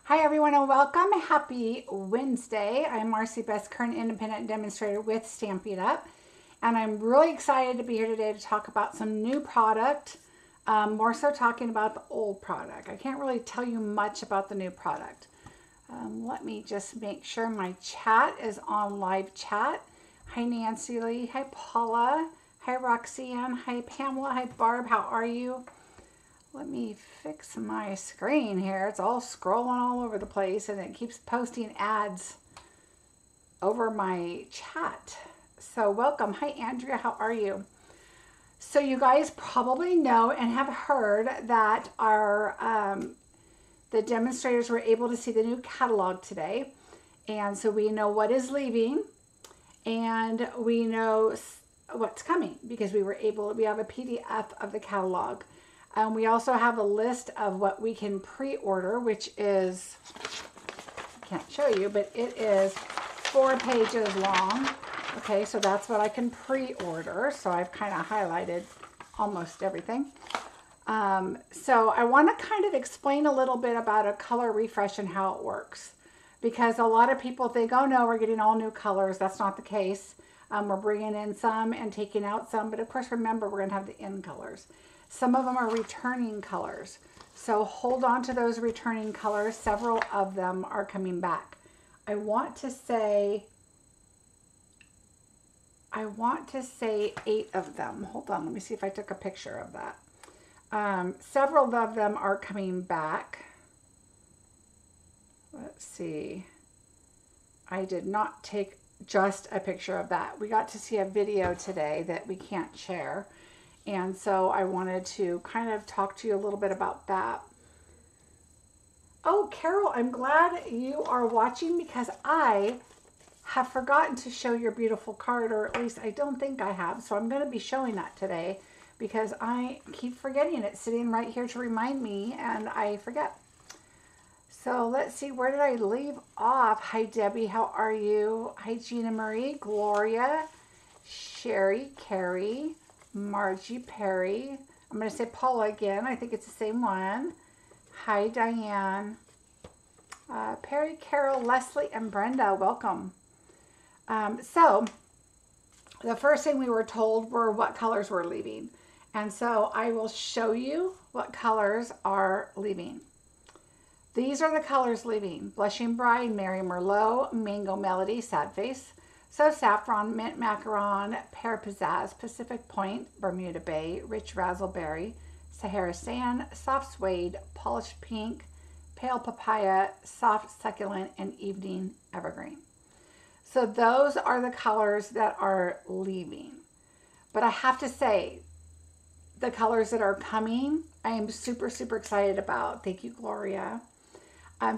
Hi everyone and welcome. Happy Wednesday. I'm Marcie Besecker, an independent demonstrator with Stampin' Up. And I'm really excited to be here today to talk about some new product, more so talking about the old product. I can't really tell you much about the new product. Let me just make sure my chat is on live chat. Hi Nancy Lee, hi Paula, hi Roxanne, hi Pamela, hi Barb, how are you? Let me fix my screen here. It's all scrolling all over the place and it keeps posting ads over my chat. So welcome. Hi Andrea, how are you? So you guys probably know and have heard that the demonstrators were able to see the new catalog today. And so we know what is leaving and we know what's coming because we have a PDF of the catalog. We also have a list of what we can pre-order, which is, I can't show you, but it is 4 pages long. Okay, so that's what I can pre-order. So I've kind of highlighted almost everything. So I want to kind of explain a little bit about a color refresh and how it works. Because a lot of people think, oh no, we're getting all new colors. That's not the case. We're bringing in some and taking out some. But of course, remember, we're going to have the in colors. Some of them are returning colors. So hold on to those returning colors. Several of them are coming back. I want to say 8 of them. Hold on, let me see if I took a picture of that. Several of them are coming back. Let's see. I did not take just a picture of that. We got to see a video today that we can't share. And so I wanted to kind of talk to you a little bit about that. Oh, Carol, I'm glad you are watching because I have forgotten to show your beautiful card, or at least I don't think I have. So I'm going to be showing that today because I keep forgetting it sitting right here to remind me and I forget. So let's see, where did I leave off? Hi, Debbie, how are you? Hi, Gina Marie, Gloria, Sherry, Carrie, Margie, Perry. I'm going to say Paula again. I think it's the same one. Hi, Diane. Perry, Carol, Leslie, and Brenda. Welcome. So the first thing we were told were what colors were leaving. And so I will show you what colors are leaving. These are the colors leaving. Blushing Bride, Mary Merlot, Mango Melody, Sad Face, So Saffron, Mint Macaron, Pear Pizzazz, Pacific Point, Bermuda Bay, Rich Razzleberry, Sahara Sand, Soft Suede, Polished Pink, Pale Papaya, Soft Succulent, and Evening Evergreen. So those are the colors that are leaving. But I have to say, the colors that are coming, I am super, super excited about. Thank you, Gloria.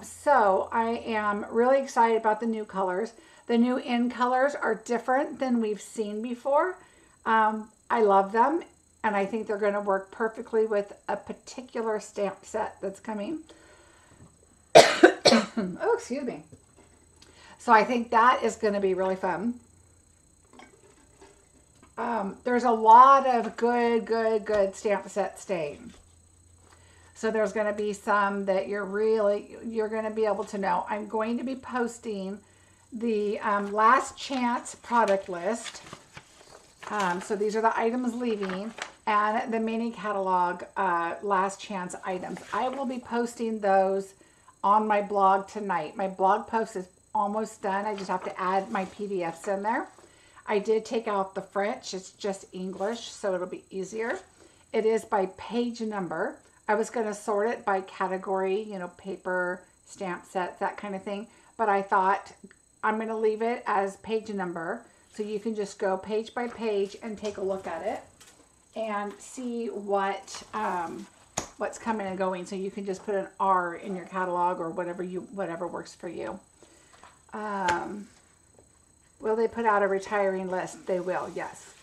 So I am really excited about the new colors. The new in colors are different than we've seen before. I love them, and I think they're going to work perfectly with a particular stamp set that's coming. Oh, excuse me. So I think that is going to be really fun. There's a lot of good stamp sets staying. So there's going to be some that you're going to be able to know. I'm going to be posting the last chance product list. So these are the items leaving and the mini catalog last chance items. I will be posting those on my blog tonight. My blog post is almost done. I just have to add my PDFs in there. I did take out the French. It's just English, so it'll be easier. It is by page number. I was going to sort it by category, you know, paper, stamp sets, that kind of thing. But I thought I'm going to leave it as page number. So you can just go page by page and take a look at it and see what's coming and going. So you can just put an R in your catalog or whatever works for you. Will they put out a retiring list? They will, yes.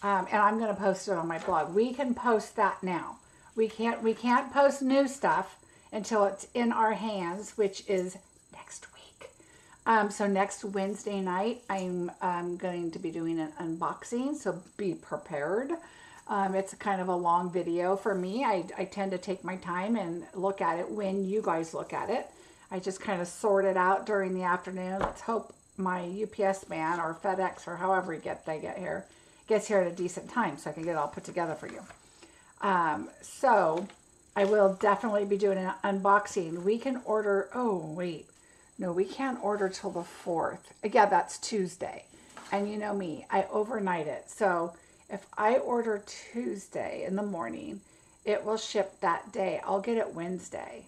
And I'm going to post it on my blog. We can post that now. We can't post new stuff until it's in our hands, which is next week. So next Wednesday night, I'm going to be doing an unboxing, so be prepared. It's kind of a long video for me. I tend to take my time and look at it when you guys look at it. I just kind of sort it out during the afternoon. Let's hope my UPS man or FedEx or however they get here gets here at a decent time so I can get it all put together for you. So I will definitely be doing an unboxing. We can order, oh wait, no, we can't order till the 4th. Yeah, that's Tuesday. And you know me, I overnight it. So if I order Tuesday in the morning, it will ship that day. I'll get it Wednesday.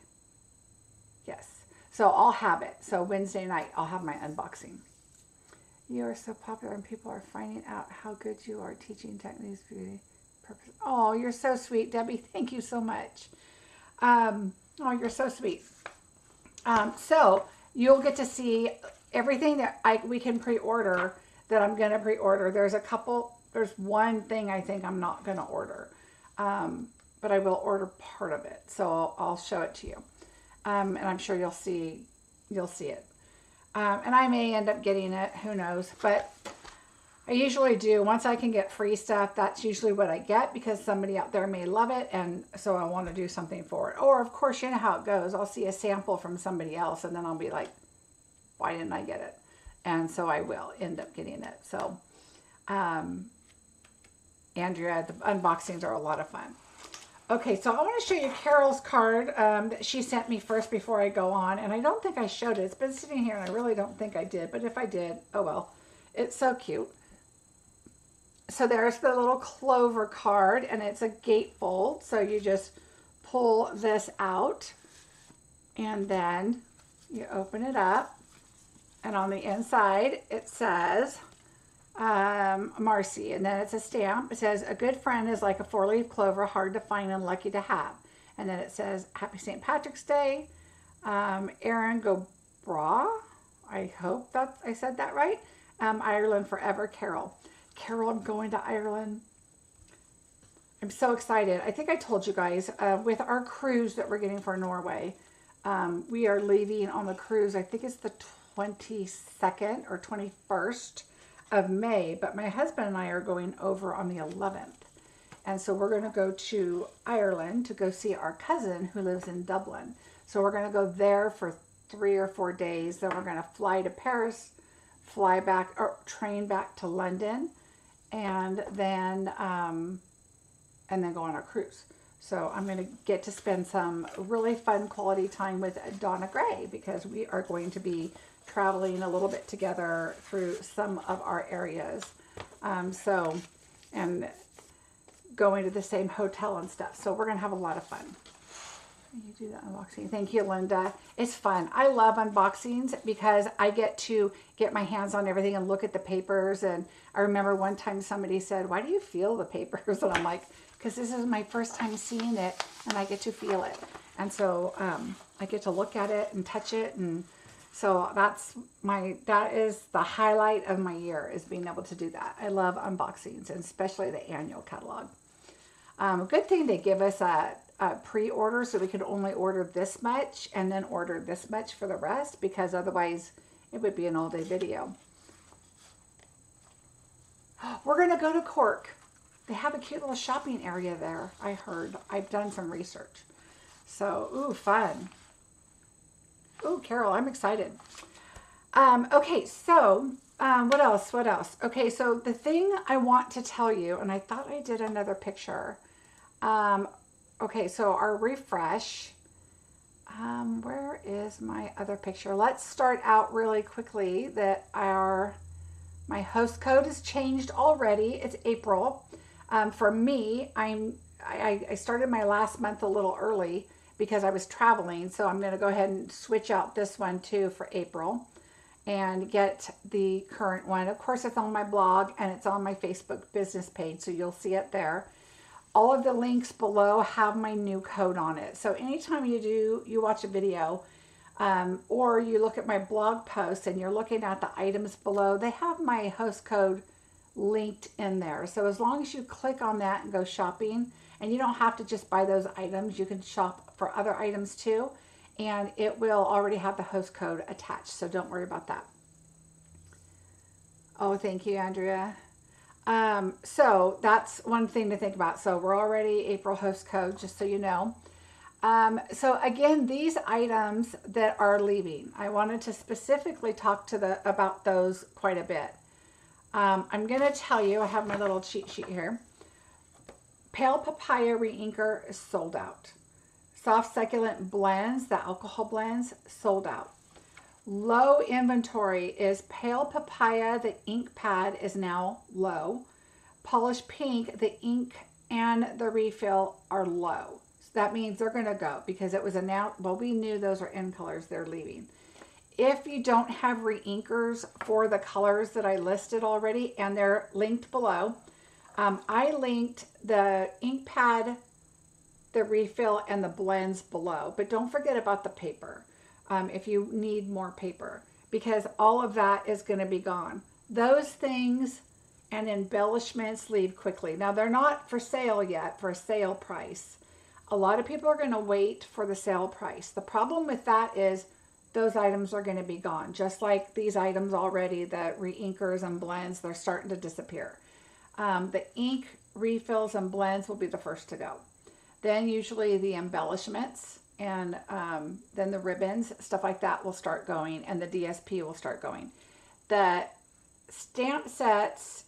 Yes. So I'll have it. So Wednesday night, I'll have my unboxing. You are so popular and people are finding out how good you are teaching techniques, beauty, purpose. Oh, you're so sweet, Debbie. Thank you so much. Oh, you're so sweet. So you'll get to see everything that we can pre-order that I'm going to pre-order. There's one thing I think I'm not going to order, but I will order part of it. So I'll show it to you. And I'm sure you'll see it. And I may end up getting it, who knows, but I usually do. Once I can get free stuff, that's usually what I get because somebody out there may love it. And so I want to do something for it. Or of course, you know how it goes. I'll see a sample from somebody else and then I'll be like, why didn't I get it? And so I will end up getting it. So, Andrea, the unboxings are a lot of fun. Okay, so I want to show you Carol's card that she sent me first before I go on. And I don't think I showed it. It's been sitting here and I really don't think I did. But if I did, oh well. It's so cute. So there's the little clover card and it's a gatefold. So you just pull this out and then you open it up. And on the inside, it says Marcie, and then it's a stamp. It says, a good friend is like a four-leaf clover, hard to find and lucky to have. And then it says, Happy St. Patrick's Day, Erin Gobra. I hope that I said that right. Ireland forever, Carol. Carol, I'm going to Ireland. I'm so excited. I think I told you guys, with our cruise that we're getting for Norway, we are leaving on the cruise. I think it's the 22nd or 21st of May, but my husband and I are going over on the 11th. And so we're going to go to Ireland to go see our cousin who lives in Dublin. So we're going to go there for 3 or 4 days. Then we're going to fly to Paris, fly back, or train back to London, and then go on our cruise. So I'm going to get to spend some really fun quality time with Donna Gray because we are going to be traveling a little bit together through some of our areas. And going to the same hotel and stuff. So we're going to have a lot of fun. You do the unboxing. Thank you, Linda. It's fun. I love unboxings because I get to get my hands on everything and look at the papers. And I remember one time somebody said, why do you feel the papers? And I'm like, because this is my first time seeing it and I get to feel it. And so I get to look at it and touch it. And so that is the highlight of my year, is being able to do that. I love unboxings, and especially the annual catalog. Good thing they give us a pre-order so we could only order this much and then order this much for the rest, because otherwise it would be an all-day video. We're going to go to Cork. They have a cute little shopping area there, I heard. I've done some research. So, ooh, fun. Ooh, Carol, I'm excited. Okay, so what else? What else? Okay, so the thing I want to tell you, and I thought I did another picture. Okay, so our refresh. Where is my other picture? Let's start out really quickly that my host code has changed already. It's April. For me, I started my last month a little early because I was traveling. So I'm going to go ahead and switch out this one too for April and get the current one. Of course, it's on my blog and it's on my Facebook business page, so you'll see it there. All of the links below have my new code on it. So anytime you watch a video or you look at my blog post and you're looking at the items below, they have my host code linked in there. So as long as you click on that and go shopping, and you don't have to just buy those items, you can shop for other items too, and it will already have the host code attached, so don't worry about that. Oh, thank you, Andrea. So that's one thing to think about. So we're already April host code, just so you know. So again, these items that are leaving, I wanted to specifically talk about those quite a bit. I'm going to tell you, I have my little cheat sheet here. Pale Papaya Reinker is sold out. Soft Succulent Blends, the alcohol blends, sold out. Low inventory is Pale Papaya, the ink pad is now low. Polished Pink, the ink and the refill are low. So that means they're going to go because it was announced, well, we knew those are in colors, they're leaving. If you don't have reinkers for the colors that I listed already, and they're linked below, I linked the ink pad, the refill, and the blends below. But don't forget about the paper if you need more paper, because all of that is going to be gone. Those things and embellishments leave quickly. Now, they're not for sale yet for a sale price. A lot of people are going to wait for the sale price. The problem with that is those items are going to be gone. Just like these items already, the reinkers and blends, they're starting to disappear. The ink refills and blends will be the first to go. Then usually the embellishments and then the ribbons, stuff like that will start going, and the DSP will start going. The stamp sets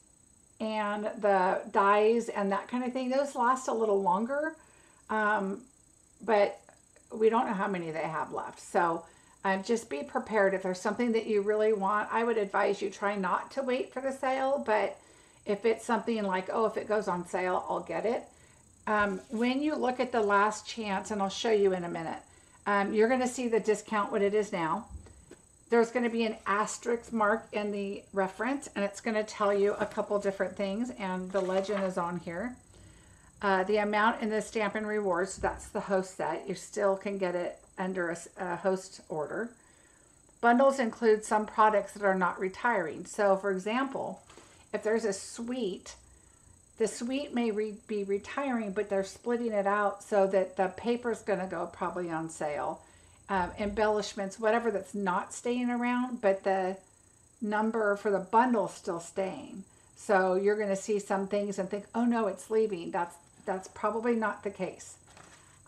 and the dies and that kind of thing, those last a little longer, but we don't know how many they have left. So just be prepared. If there's something that you really want, I would advise you try not to wait for the sale. But if it's something like, oh, if it goes on sale, I'll get it. When you look at the last chance, and I'll show you in a minute, you're going to see the discount, what it is now. There's going to be an asterisk mark in the reference, and it's going to tell you a couple different things, and the legend is on here. The amount in the Stampin' Rewards, that's the host set. You still can get it under a host order. Bundles include some products that are not retiring. So, for example, if there's a suite, the suite may be retiring, but they're splitting it out so that the paper is going to go probably on sale. Embellishments, whatever that's not staying around, but the number for the bundle is still staying. So you're going to see some things and think, oh no, it's leaving. That's probably not the case.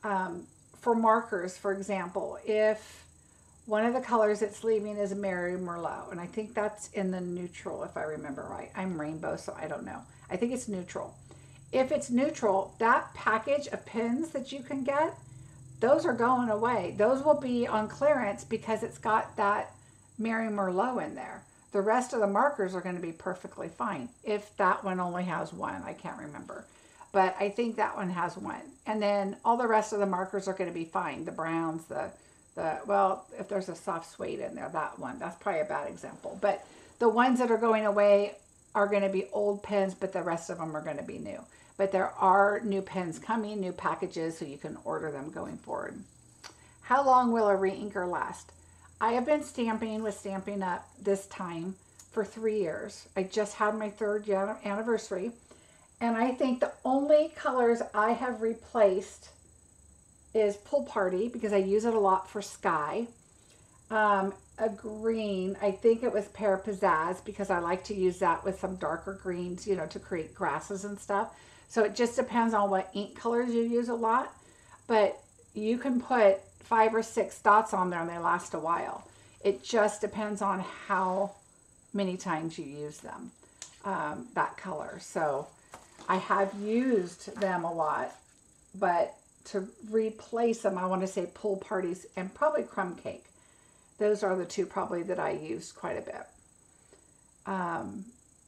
For markers, for example, if one of the colors that's leaving is Mary Merlot, and I think that's in the neutral, if I remember right. I'm rainbow, so I don't know. I think it's neutral. If it's neutral, that package of pins that you can get, those are going away. Those will be on clearance because it's got that Mary Merlot in there. The rest of the markers are going to be perfectly fine. If that one only has one, I can't remember. But I think that one has one. And then all the rest of the markers are going to be fine. The browns, well, if there's a soft suede in there, that one, that's probably a bad example. But the ones that are going away are going to be old pens, but the rest of them are going to be new. But there are new pens coming, new packages, so you can order them going forward. How long will a reinker last? I have been stamping with Stampin' Up! This time for 3 years. I just had my 3rd anniversary. And I think the only colors I have replaced is Pool Party, because I use it a lot for sky. A green, I think it was Pear Pizzazz, because I like to use that with some darker greens, you know, to create grasses and stuff. So it just depends on what ink colors you use a lot. But you can put 5 or 6 dots on there and they last a while. It just depends on how many times you use them, that color. So I have used them a lot, but to replace them, I want to say Pool Parties and probably Crumb Cake. Those are the two probably that I used quite a bit.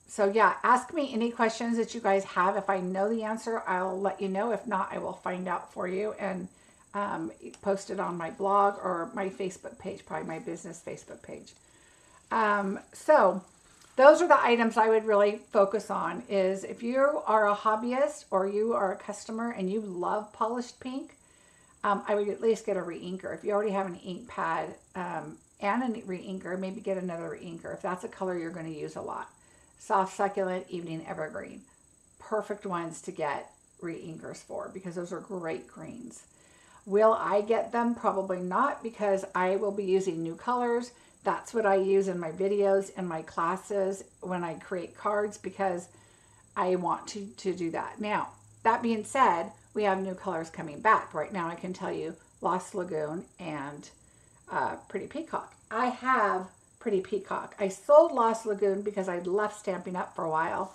So yeah, ask me any questions that you guys have. If I know the answer, I'll let you know. If not, I will find out for you and post it on my blog or my Facebook page, probably my business Facebook page. So those are the items I would really focus on. Is if you are a hobbyist or you are a customer and you love polished pink, I would at least get a reinker. If you already have an ink pad and a reinker, maybe get another reinker if that's a color you're going to use a lot. Soft Succulent Evening Evergreen. Perfect ones to get reinkers for because those are great greens. Will I get them? Probably not, because I will be using new colors. That's what I use in my videos and my classes when I create cards, because I want to do that. Now, that being said, we have new colors coming back. Right now I can tell you Lost Lagoon and Pretty Peacock. I have Pretty Peacock. I sold Lost Lagoon because I left Stampin' Up for a while,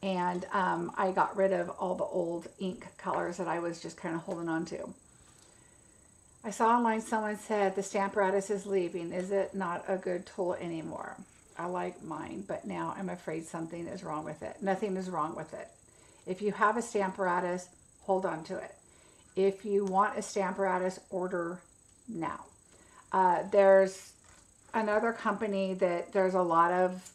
and I got rid of all the old ink colors that I was just kind of holding on to. I saw online someone said the Stamparatus is leaving. Is it not a good tool anymore? I like mine, but now I'm afraid something is wrong with it. Nothing is wrong with it. If you have a Stamparatus, hold on to it. If you want a Stamparatus, order now. There's another company that there's a lot of,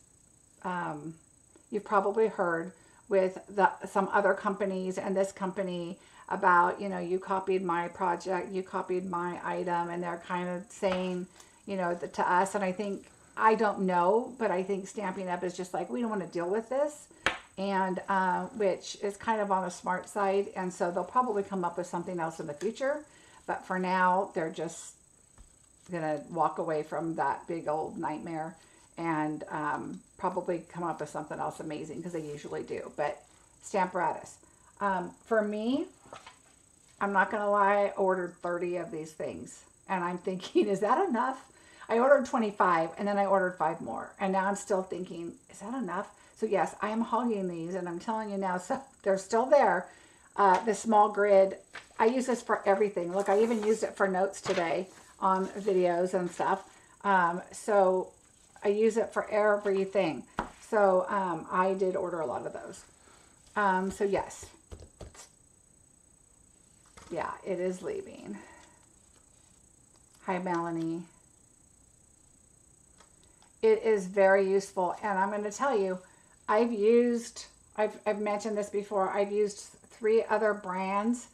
you've probably heard with some other companies and this company about, you know, you copied my project, you copied my item, and they're kind of saying, you know, to us, and I think, I don't know, but I think Stampin' Up is just like, we don't want to deal with this, and which is kind of on the smart side, and so they'll probably come up with something else in the future, but for now, they're just gonna walk away from that big old nightmare and probably come up with something else amazing, because they usually do. But Stamparatus, for me, I'm not gonna lie, I ordered 30 of these things, and I'm thinking, is that enough? I ordered 25, and then I ordered 5 more, and now I'm still thinking, is that enough? So yes, I am hogging these, and I'm telling you now, so they're still there. The small grid, I use this for everything. Look, I even used it for notes today on videos and stuff. So I use it for everything. So I did order a lot of those. So yes. Yeah, it is leaving. Hi, Melanie. It is very useful. And I'm going to tell you, I've mentioned this before, I've used 3 other brands.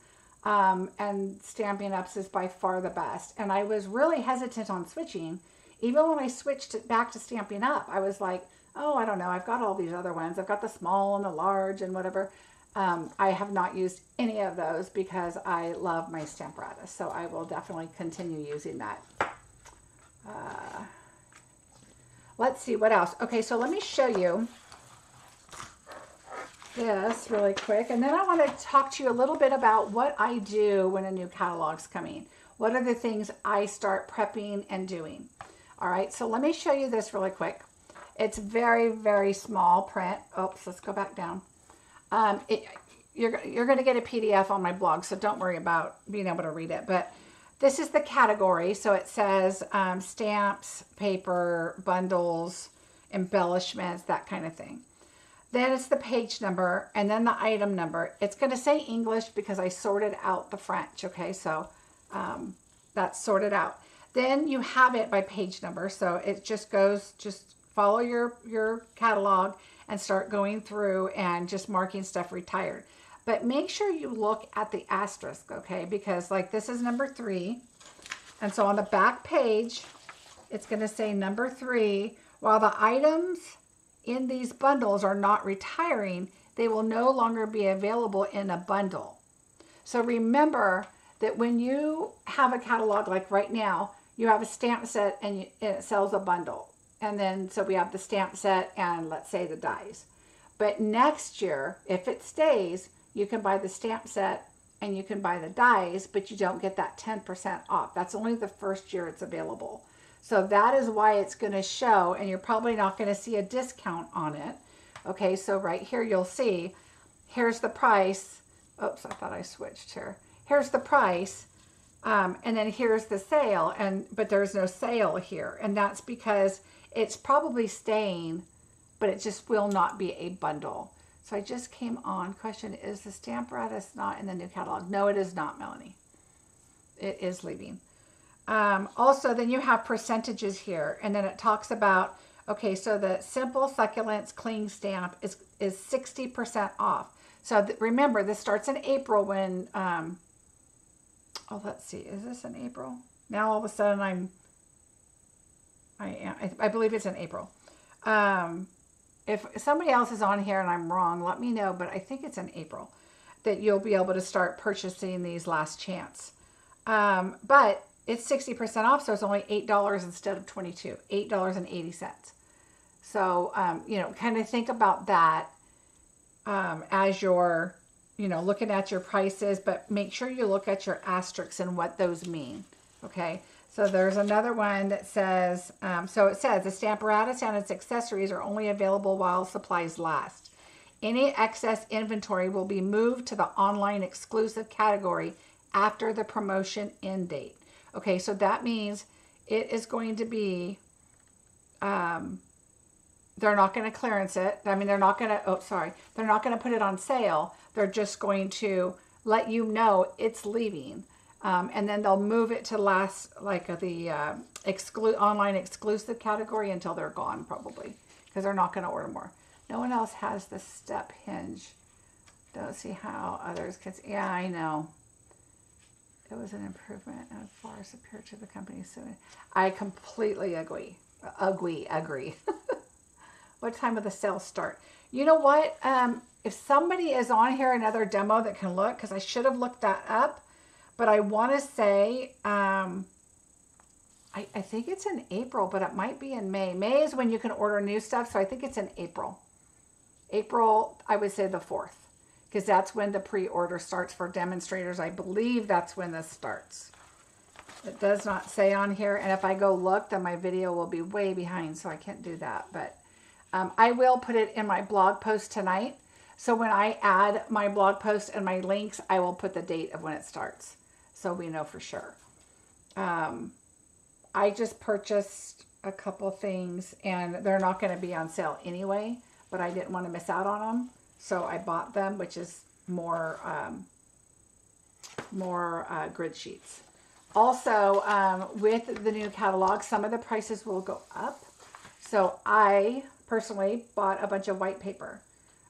And Stampin' Up's is by far the best. And I was really hesitant on switching. Even when I switched back to Stampin' Up, I was like, oh, I don't know. I've got all these other ones. I've got the small and the large and whatever. I have not used any of those because I love my Stamparatus. So I will definitely continue using that. Let's see what else. Okay, so let me show you this really quick, and then I want to talk to you a little bit about what I do when a new catalog's coming. What are the things I start prepping and doing? All right, so let me show you this really quick. It's very, very small print. Oops, let's go back down. You're going to get a PDF on my blog, so don't worry about being able to read it. But this is the category, so it says stamps, paper, bundles, embellishments, that kind of thing. Then it's the page number, and then the item number. It's going to say English because I sorted out the French, okay? So that's sorted out. Then you have it by page number, so it just goes, just follow your catalog and start going through and just marking stuff retired. But make sure you look at the asterisk, okay? Because like this is number 3, and so on the back page, it's going to say number 3, while the items in these bundles are not retiring, they will no longer be available in a bundle. So remember that when you have a catalog, like right now, you have a stamp set and it sells a bundle. And then, so we have the stamp set and let's say the dies. But next year, if it stays, you can buy the stamp set and you can buy the dies, but you don't get that 10% off. That's only the first year it's available. So that is why it's going to show, and you're probably not going to see a discount on it. Okay, so right here you'll see, here's the price. Oops, I thought I switched here. Here's the price, and then here's the sale, but there's no sale here. And that's because it's probably staying, but it just will not be a bundle. So I just came on. Question, is the Stamparatus not in the new catalog? No, it is not, Melanie. It is leaving. Also, then you have percentages here, and then it talks about, okay, so the simple succulents cling stamp is 60% off. So remember, this starts in April when, oh, let's see, is this in April? Now all of a sudden I believe it's in April. If somebody else is on here and I'm wrong, let me know, but I think it's in April that you'll be able to start purchasing these last chance. But it's 60% off, so it's only $8 instead of $22, $8.80. So, you know, kind of think about that as you're you know, looking at your prices, but make sure you look at your asterisks and what those mean. Okay. So there's another one that says, so it says the Stamparatus and its accessories are only available while supplies last. Any excess inventory will be moved to the online exclusive category after the promotion end date. Okay, so that means it is going to be, they're not going to clearance it. I mean, they're not going to, they're not going to put it on sale. They're just going to let you know it's leaving. And then they'll move it to last, like the online exclusive category until they're gone, probably, because they're not going to order more. No one else has the step hinge. Don't see how others could. Yeah, I know. It was an improvement and far superior to the company's. So I completely agree. Agree. What time will the sale start? You know what? If somebody is on here, another demo that can look, because I should have looked that up. But I want to say, I think it's in April, but it might be in May. May is when you can order new stuff, so I think it's in April. April, I would say the 4th, because that's when the pre-order starts for demonstrators. I believe that's when this starts. It does not say on here, and if I go look, then my video will be way behind, so I can't do that. But I will put it in my blog post tonight. So when I add my blog post and my links, I will put the date of when it starts, so we know for sure. I just purchased a couple things, and they're not going to be on sale anyway, but I didn't want to miss out on them, so I bought them, which is more grid sheets. Also, with the new catalog, some of the prices will go up. So I personally bought a bunch of white paper.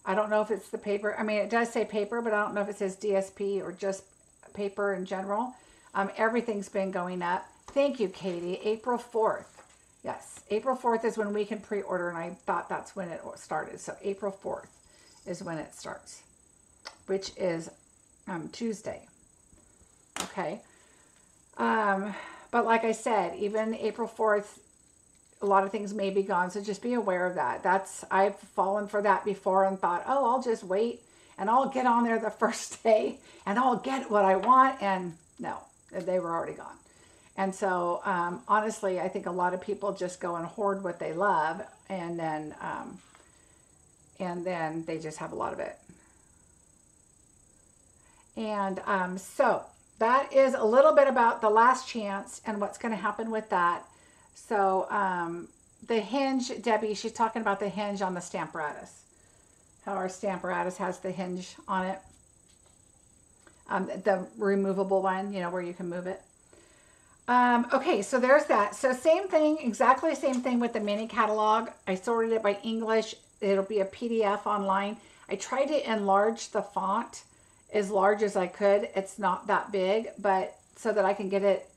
I don't know if it's the paper. I mean, it does say paper, but I don't know if it says DSP or just paper in general. Everything's been going up. Thank you, Katie. April 4th. Yes, April 4th is when we can pre-order, and I thought that's when it started. So April 4th is when it starts, which is Tuesday. Okay. But like I said, even April 4th, a lot of things may be gone, so just be aware of that. I've fallen for that before and thought, oh, I'll just wait and I'll get on there the first day and I'll get what I want. And no, they were already gone. And so, honestly, I think a lot of people just go and hoard what they love, and then they just have a lot of it. And so that is a little bit about the last chance and what's going to happen with that. So the hinge, Debbie, she's talking about the hinge on the Stamparatus. How our Stamparatus has the hinge on it. The removable one, you know, where you can move it. Okay, so there's that. So same thing, exactly same thing with the mini catalog. I sorted it by English. It'll be a PDF online. I tried to enlarge the font as large as I could. It's not that big, but so that I can get it,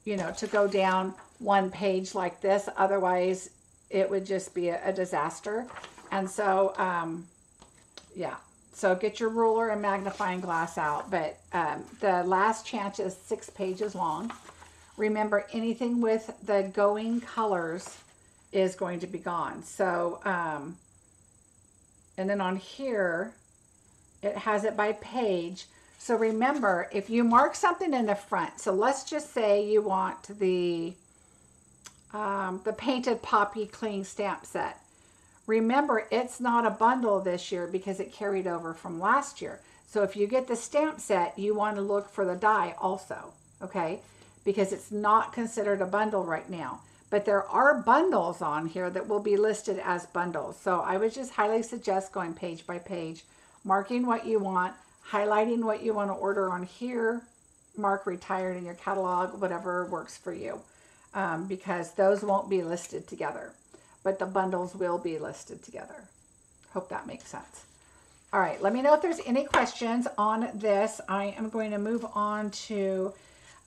you know, to go down one page like this. Otherwise, it would just be a disaster. And so, yeah. So get your ruler and magnifying glass out. But the last chance is 6 pages long. Remember, anything with the going colors is going to be gone. So, and then on here, it has it by page. So remember, if you mark something in the front, so let's just say you want the Painted Poppy Cling Stamp Set. Remember, it's not a bundle this year because it carried over from last year. So if you get the stamp set, you want to look for the die also, okay? Because it's not considered a bundle right now. But there are bundles on here that will be listed as bundles. So I would just highly suggest going page by page, marking what you want, highlighting what you want to order on here, mark retired in your catalog, whatever works for you. Because those won't be listed together. But the bundles will be listed together. Hope that makes sense. All right, let me know if there's any questions on this. I am going to move on to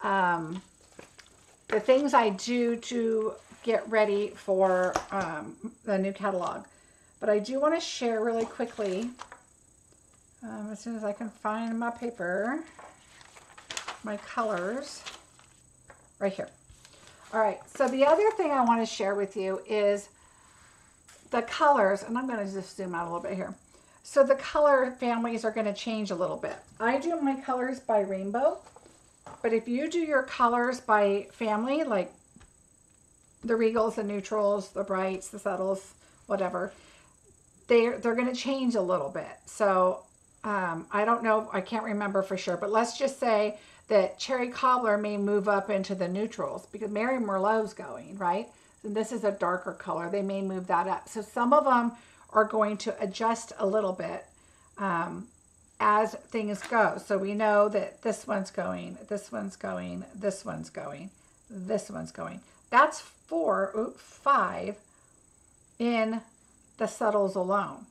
the things I do to get ready for the new catalog. But I do want to share really quickly, as soon as I can find my paper, my colors, right here. All right, so the other thing I want to share with you is the colors, and I'm going to just zoom out a little bit here. So the color families are going to change a little bit. I do my colors by rainbow, but if you do your colors by family, like the regals, the neutrals, the brights, the subtles, whatever, they're going to change a little bit. So I don't know, I can't remember for sure, but let's just say that Cherry Cobbler may move up into the neutrals because Mary Merlot's going, right? And this is a darker color. They may move that up. So some of them are going to adjust a little bit as things go. So we know that this one's going, this one's going, this one's going, this one's going. That's 5 in the subtles alone.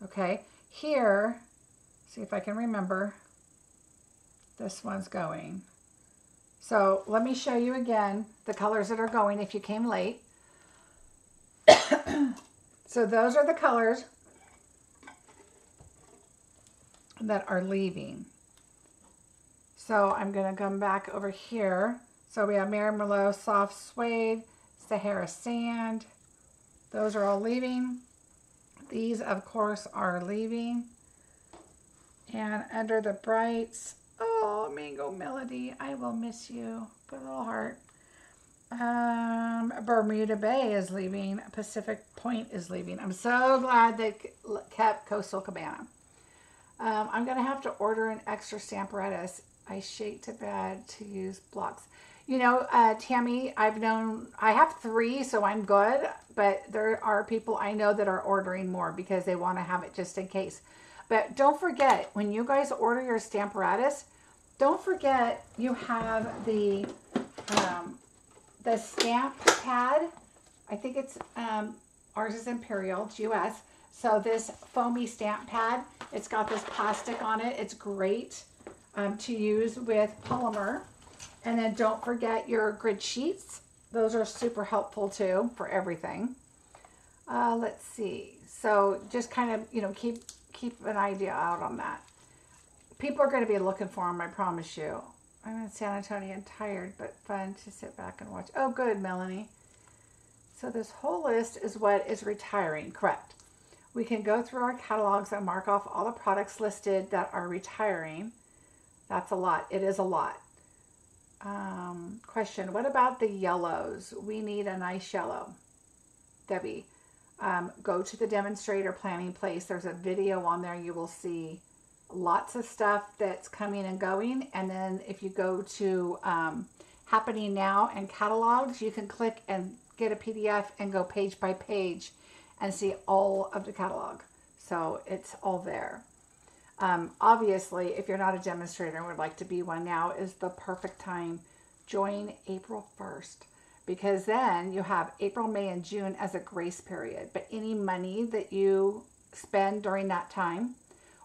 Okay, here, see if I can remember, this one's going. So let me show you again the colors that are going if you came late. So those are the colors that are leaving. So I'm going to come back over here. So we have Mary Merlot, Soft Suede, Sahara Sand. Those are all leaving. These, of course, are leaving. And under the brights, oh, Mango Melody, I will miss you. Put a little heart. Bermuda Bay is leaving. Pacific Point is leaving. I'm so glad they kept Coastal Cabana. I'm going to have to order an extra Stamparatus. I shake to bed to use blocks. You know, Tammy, I have 3, so I'm good. But there are people I know that are ordering more because they want to have it just in case. But don't forget, when you guys order your Stamparatus, don't forget you have the stamp pad. I think it's, ours is Imperial, it's US. So this foamy stamp pad, it's got this plastic on it. It's great to use with polymer. And then don't forget your grid sheets. Those are super helpful too for everything. Let's see. So just kind of, you know, keep an idea out on that. People are going to be looking for them, I promise you. I'm in San Antonio and tired, but fun to sit back and watch. Oh, good, Melanie. So this whole list is what is retiring, correct? We can go through our catalogs and mark off all the products listed that are retiring. That's a lot. It is a lot. Question, what about the yellows? We need a nice yellow. Debbie, go to the demonstrator planning place. There's a video on there. You will see lots of stuff that's coming and going. And then if you go to Happening Now and catalogs, you can click and get a PDF and go page by page and see all of the catalog. So it's all there. Obviously, if you're not a demonstrator and would like to be one, now is the perfect time. Join April 1st, because then you have April, May, and June as a grace period. But any money that you spend during that time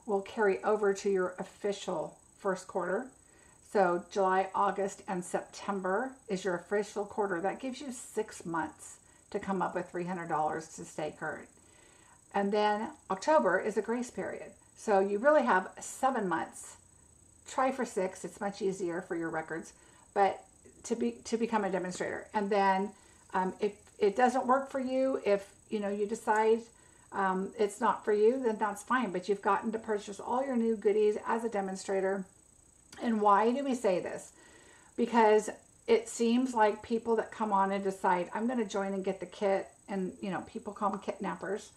will carry over to your official first quarter. So July, August, and September is your official quarter. That gives you 6 months to come up with $300 to stay current. And then October is a grace period. So you really have 7 months. Try for 6. It's much easier for your records, but to become a demonstrator. And then if it doesn't work for you, if you decide it's not for you, then that's fine. But you've gotten to purchase all your new goodies as a demonstrator. And why do we say this? Because it seems like people that come on and decide, I'm going to join and get the kit, and people call them kidnappers.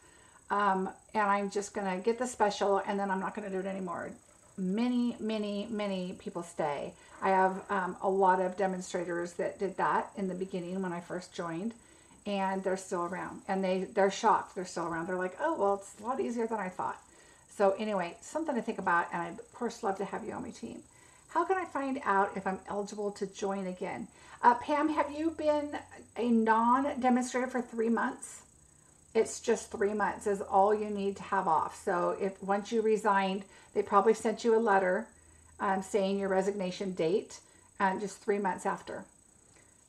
And I'm just going to get the special, and then I'm not going to do it anymore. Many people stay. I have a lot of demonstrators that did that in the beginning when I first joined, and they're still around. And they're shocked they're still around. They're like, oh, well, it's a lot easier than I thought. So anyway, something to think about, and I'd, of course, love to have you on my team. How can I find out if I'm eligible to join again? Pam, have you been a non-demonstrator for 3 months? It's just 3 months is all you need to have off. So if once you resigned, they probably sent you a letter saying your resignation date, and just 3 months after.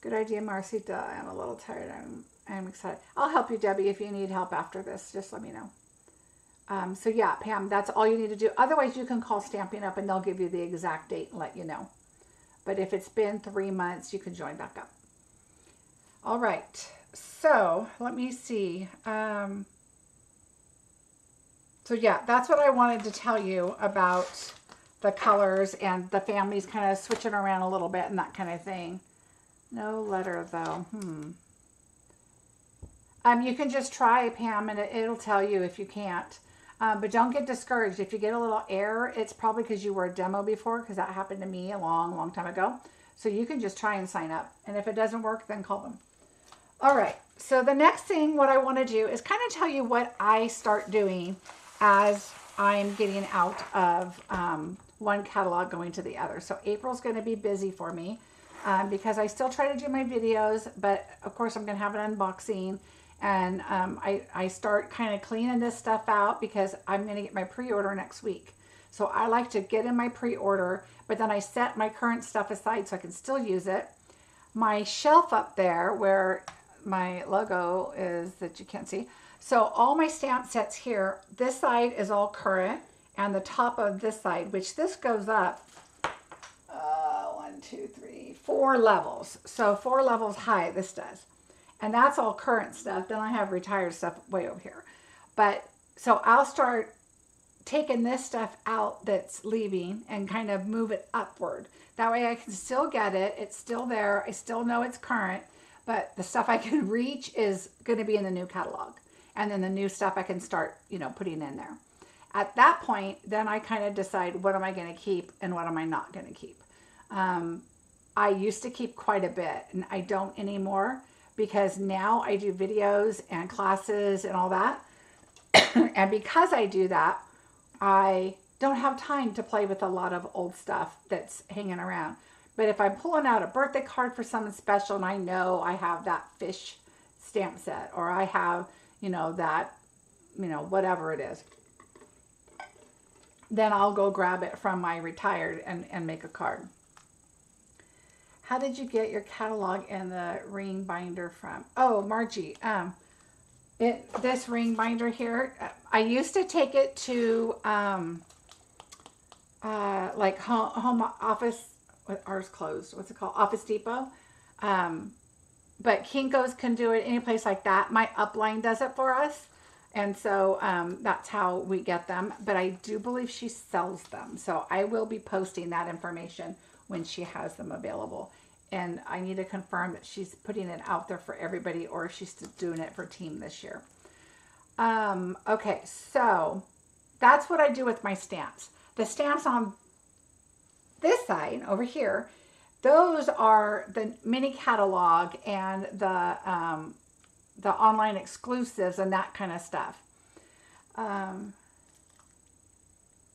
Good idea, Marcie. Duh, I'm a little tired. I'm excited. I'll help you, Debbie, if you need help after this. Just let me know. So yeah, Pam, that's all you need to do. Otherwise, you can call Stampin' up and they'll give you the exact date and let you know. But if it's been 3 months, you can join back up. All right. So let me see. So yeah, that's what I wanted to tell you about the colors and the families kind of switching around a little bit and that kind of thing. No letter though. You can just try, Pam, and it'll tell you if you can't. But don't get discouraged. If you get a little error, it's probably because you were a demo before, because that happened to me a long, long time ago. So you can just try and sign up. And if it doesn't work, then call them. All right. So the next thing, what I want to do is kind of tell you what I start doing as I'm getting out of one catalog going to the other. So April's going to be busy for me because I still try to do my videos, but of course I'm going to have an unboxing. And I start kind of cleaning this stuff out because I'm going to get my pre-order next week. So I like to get in my pre-order, but then I set my current stuff aside so I can still use it. My shelf up there where my logo is that you can't see. So all my stamp sets here, this side is all current, and the top of this side, which this goes up 1, 2, 3, 4 levels. So 4 levels high, this does. And that's all current stuff. Then I have retired stuff way over here. But so I'll start taking this stuff out that's leaving and kind of move it upward. That way I can still get it. It's still there. I still know it's current. But the stuff I can reach is going to be in the new catalog. And then the new stuff I can start, putting in there. At that point, then I kind of decide what am I going to keep and what am I not going to keep. I used to keep quite a bit, and I don't anymore. Because now I do videos and classes and all that. And because I do that, I don't have time to play with a lot of old stuff that's hanging around. But if I'm pulling out a birthday card for someone special and I know I have that fish stamp set, or I have, that, whatever it is, then I'll go grab it from my retired and make a card. How did you get your catalog and the ring binder from? Oh, Marcie, this ring binder here, I used to take it to like home office, ours closed, what's it called? Office Depot. But Kinko's can do it any place like that. My upline does it for us. And so that's how we get them. But I do believe she sells them. So I will be posting that information when she has them available. And I need to confirm that she's putting it out there for everybody or if she's doing it for team this year. Okay, so that's what I do with my stamps. The stamps on this side over here, those are the mini catalog and the online exclusives and that kind of stuff.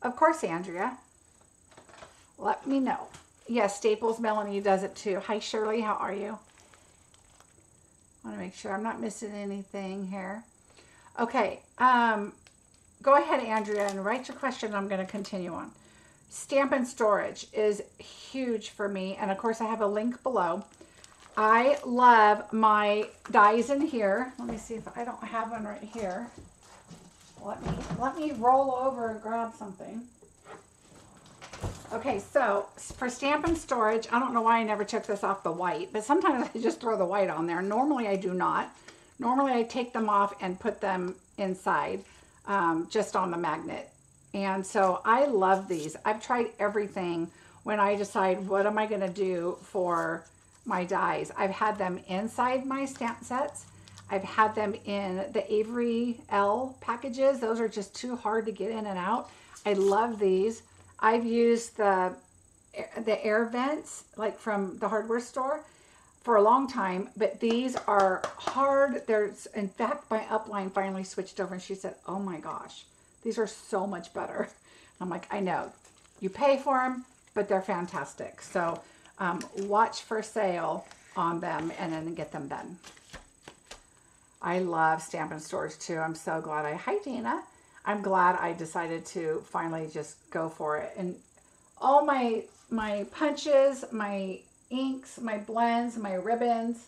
Of course, Andrea, let me know. Yes, Staples Melanie does it too. Hi, Shirley. How are you? I want to make sure I'm not missing anything here. Okay. Go ahead, Andrea, and write your question. I'm going to continue on. Stampin' storage is huge for me. And, of course, I have a link below. I love my dies in here. Let me see if I don't have one right here. Let me roll over and grab something. Okay, so for Stampin' storage, I don't know why I never took this off the white, but sometimes I just throw the white on there. Normally I do not. Normally I take them off and put them inside, just on the magnet. And so I love these. I've tried everything when I decide what am I going to do for my dies. I've had them inside my stamp sets. I've had them in the Avery L packages. Those are just too hard to get in and out. I love these. I've used the air vents, like from the hardware store, for a long time, but these are hard. In fact, my upline finally switched over and she said, oh my gosh, these are so much better. I'm like, I know. You pay for them, but they're fantastic. So watch for sale on them and then get them done. I love Stampin' Storage too. I'm so glad hi Dana. I'm glad I decided to finally just go for it. And all my punches, my inks, my blends, my ribbons,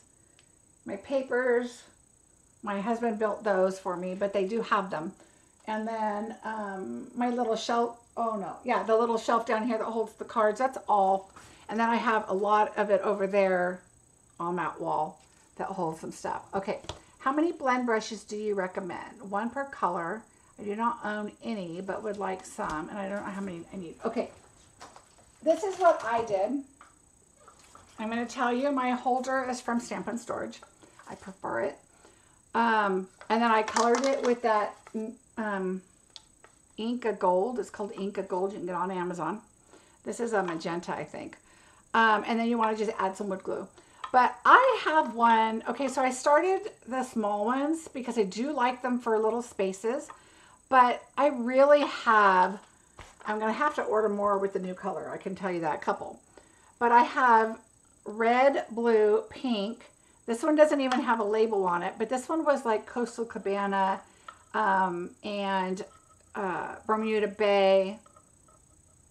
my papers, my husband built those for me, but they do have them. And then my little shelf, the little shelf down here that holds the cards, that's all. And then I have a lot of it over there on that wall that holds some stuff. Okay, how many blend brushes do you recommend? One per color. I do not own any, but would like some, and I don't know how many I need. Okay, this is what I did. I'm going to tell you, my holder is from Stampin' Storage. I prefer it. And then I colored it with that Inca Gold. It's called Inca Gold. You can get it on Amazon. This is a magenta, I think. And then you want to just add some wood glue. But I have one. Okay, so I started the small ones because I do like them for little spaces. But I really have, I'm going to have to order more with the new color. I can tell you that, a couple. But I have red, blue, pink. This one doesn't even have a label on it. But this one was like Coastal Cabana and Bermuda Bay.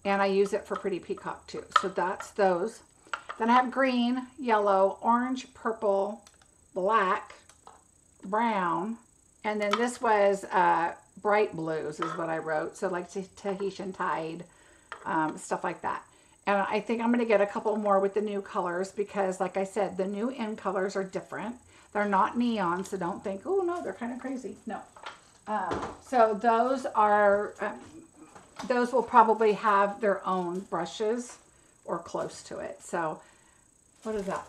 And I use it for Pretty Peacock too. So that's those. Then I have green, yellow, orange, purple, black, brown. And then this was bright blues is what I wrote. So like Tahitian Tide, stuff like that. And I think I'm going to get a couple more with the new colors because like I said, the new in colors are different. They're not neon, so don't think, oh no, they're kind of crazy. No. So those are, those will probably have their own brushes or close to it. So what is that?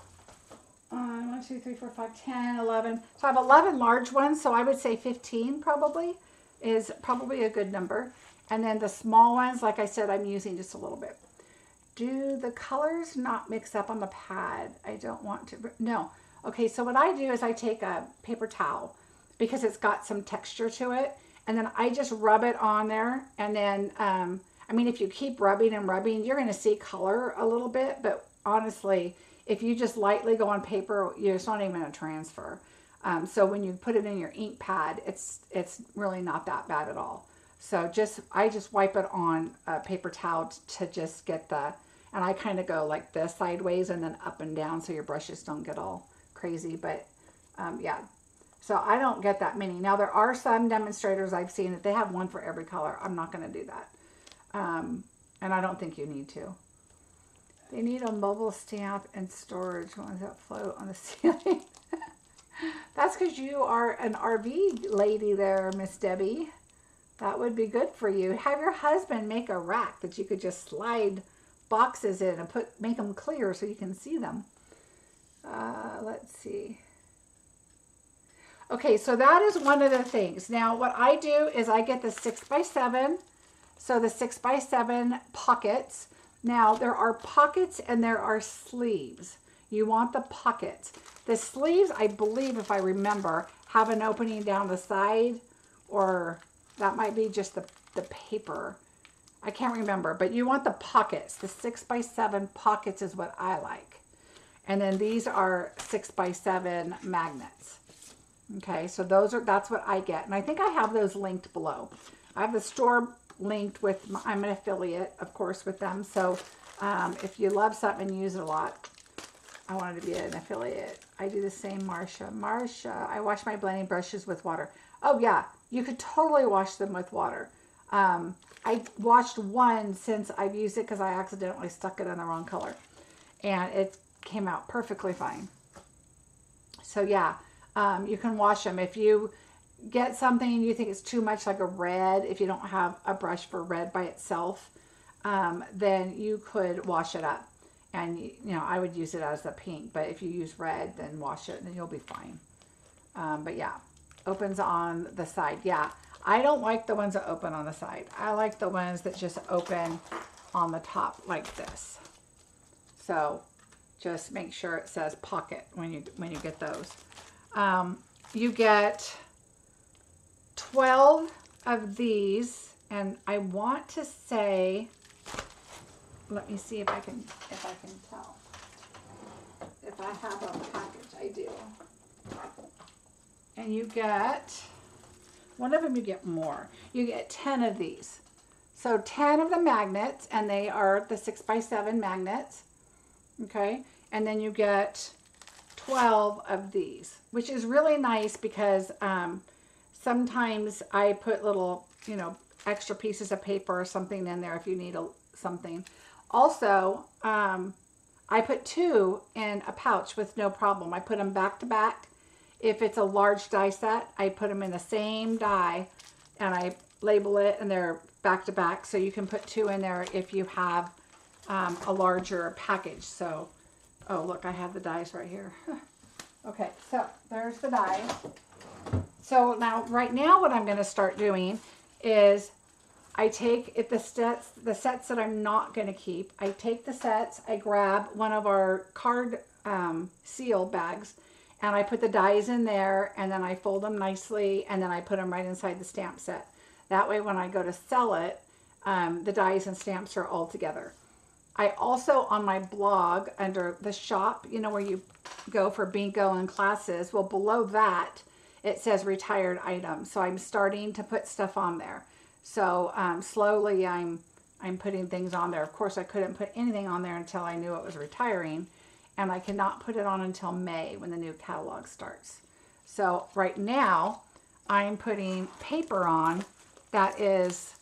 1, 2, 3, 4, 5, 10, 11. So I have 11 large ones. So I would say 15 probably is probably a good number. And then the small ones, like I said, I'm using just a little bit. Do the colors not mix up on the pad? I don't want to. No. Okay, so what I do is I take a paper towel because it's got some texture to it. And then I just rub it on there. And then, I mean, if you keep rubbing and rubbing, you're going to see color a little bit. But honestly, if you just lightly go on paper, it's not even a transfer. So when you put it in your ink pad, it's really not that bad at all. So I just wipe it on a paper towel to just get the, and I kind of go like this sideways and then up and down so your brushes don't get all crazy. But yeah, so I don't get that many. Now there are some demonstrators I've seen that they have one for every color. I'm not going to do that. And I don't think you need to. They need a mobile stamp and storage ones that float on the ceiling. That's because you are an RV lady there, Miss Debbie. That would be good for you. Have your husband make a rack that you could just slide boxes in and make them clear so you can see them. Let's see. Okay, so that is one of the things. Now, what I do is I get the 6x7. So the 6x7 pockets. Now, there are pockets and there are sleeves. You want the pockets. The sleeves, I believe, if I remember, have an opening down the side, or that might be just the paper. I can't remember, but you want the pockets. The 6x7 pockets is what I like. And then these are 6x7 magnets. Okay, so that's what I get. And I think I have those linked below. I have the store linked with, I'm an affiliate, of course, with them. So if you love something and use it a lot, I wanted to be an affiliate. I do the same, Marcia. I wash my blending brushes with water. Oh yeah, you could totally wash them with water. I washed one since I've used it because I accidentally stuck it in the wrong color. And it came out perfectly fine. So yeah, you can wash them. If you get something and you think it's too much like a red, if you don't have a brush for red by itself, then you could wash it up. And, you know, I would use it as the pink, but if you use red, then wash it and you'll be fine. But yeah, opens on the side. Yeah, I don't like the ones that open on the side. I like the ones that just open on the top like this. So just make sure it says pocket when you get those. You get 12 of these, and I want to say, let me see if I can tell. If I have a package, I do. And you get, one of them you get more. You get 10 of these. So 10 of the magnets, and they are the 6x7 magnets. Okay, and then you get 12 of these, which is really nice because sometimes I put little, you know, extra pieces of paper or something in there if you need something. Also, I put 2 in a pouch with no problem. I put them back to back. If it's a large die set, I put them in the same die, and I label it, and they're back to back, so you can put 2 in there if you have a larger package. So, oh look, I have the dies right here. Okay, so there's the dies. So now, right now, what I'm going to start doing is I take the sets that I'm not going to keep. I take the sets, I grab one of our card seal bags, and I put the dies in there, and then I fold them nicely, and then I put them right inside the stamp set. That way, when I go to sell it, the dies and stamps are all together. I also, on my blog, under the shop, you know, where you go for bingo and classes, well, below that, it says retired items. So I'm starting to put stuff on there. So slowly I'm putting things on there. Of course, I couldn't put anything on there until I knew it was retiring. And I cannot put it on until May when the new catalog starts. So right now, I'm putting paper on that is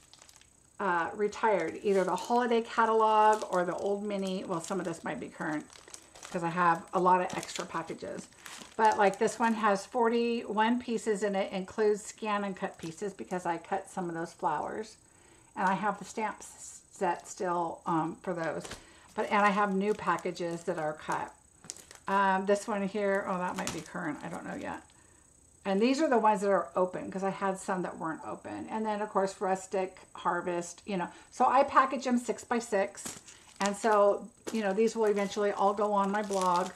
retired, either the holiday catalog or the old mini. Well, some of this might be current because I have a lot of extra packages. But like this one has 41 pieces in it, includes scan and cut pieces because I cut some of those flowers. And I have the stamp set still for those. And I have new packages that are cut. This one here, oh, that might be current. I don't know yet. And these are the ones that are open because I had some that weren't open. And then, of course, rustic, harvest, you know. So I package them 6 by 6. And so, you know, these will eventually all go on my blog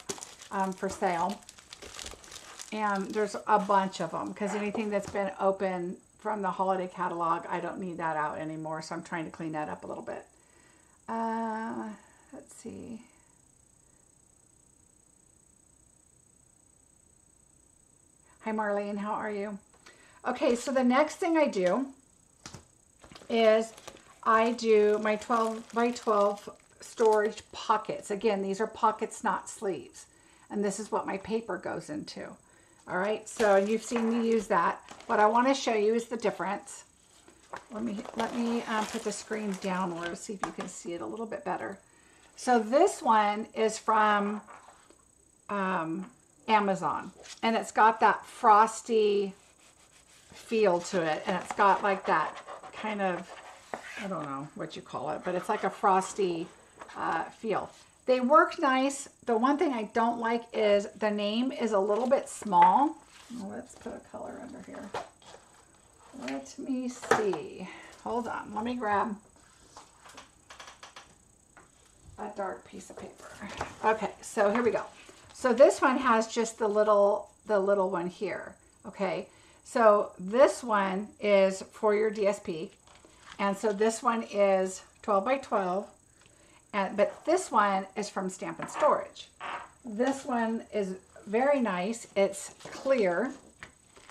for sale. And there's a bunch of them because anything that's been open from the holiday catalog, I don't need that out anymore. So I'm trying to clean that up a little bit. Let's see. Hi, Marlene. How are you? Okay, so the next thing I do is I do my 12 by 12 storage pockets. Again, these are pockets, not sleeves. And this is what my paper goes into. All right, so you've seen me use that. What I want to show you is the difference. Let me put the screen downward, see if you can see it a little bit better. So this one is from Amazon, and it's got that frosty feel to it, and it's got like that kind of, I don't know what you call it, but it's like a frosty feel. They work nice. The one thing I don't like is the name is a little bit small. Well, let's put a color under here. Let me see. Hold on. Let me grab a dark piece of paper. Okay, so here we go. So this one has just the little one here. Okay, so this one is for your DSP, and so this one is 12 by 12. But this one is from Stampin' Storage. This one is very nice. It's clear.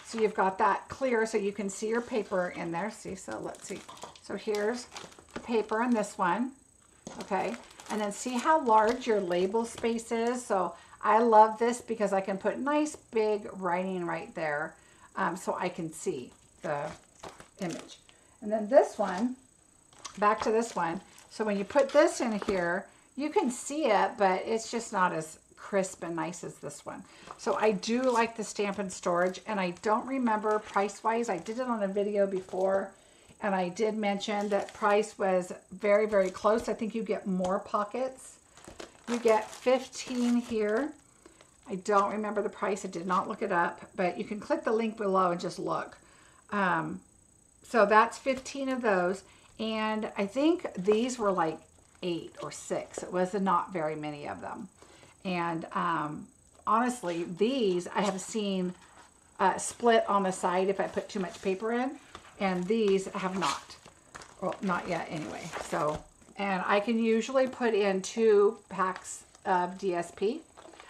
So you've got that clear so you can see your paper in there. See, so let's see. So here's the paper in this one. Okay. And then see how large your label space is. So I love this because I can put nice big writing right there so I can see the image. And then this one, back to this one. So when you put this in here, you can see it, but it's just not as crisp and nice as this one. So I do like the Stampin' Storage, and I don't remember price-wise. I did it on a video before, and I did mention that price was very, very close. I think you get more pockets. You get 15 here. I don't remember the price. I did not look it up, but you can click the link below and just look. So that's 15 of those. And I think these were like 8 or 6. It was not very many of them. And honestly, these I have seen split on the side if I put too much paper in. And these have not. Well, not yet anyway. So, and I can usually put in 2 packs of DSP.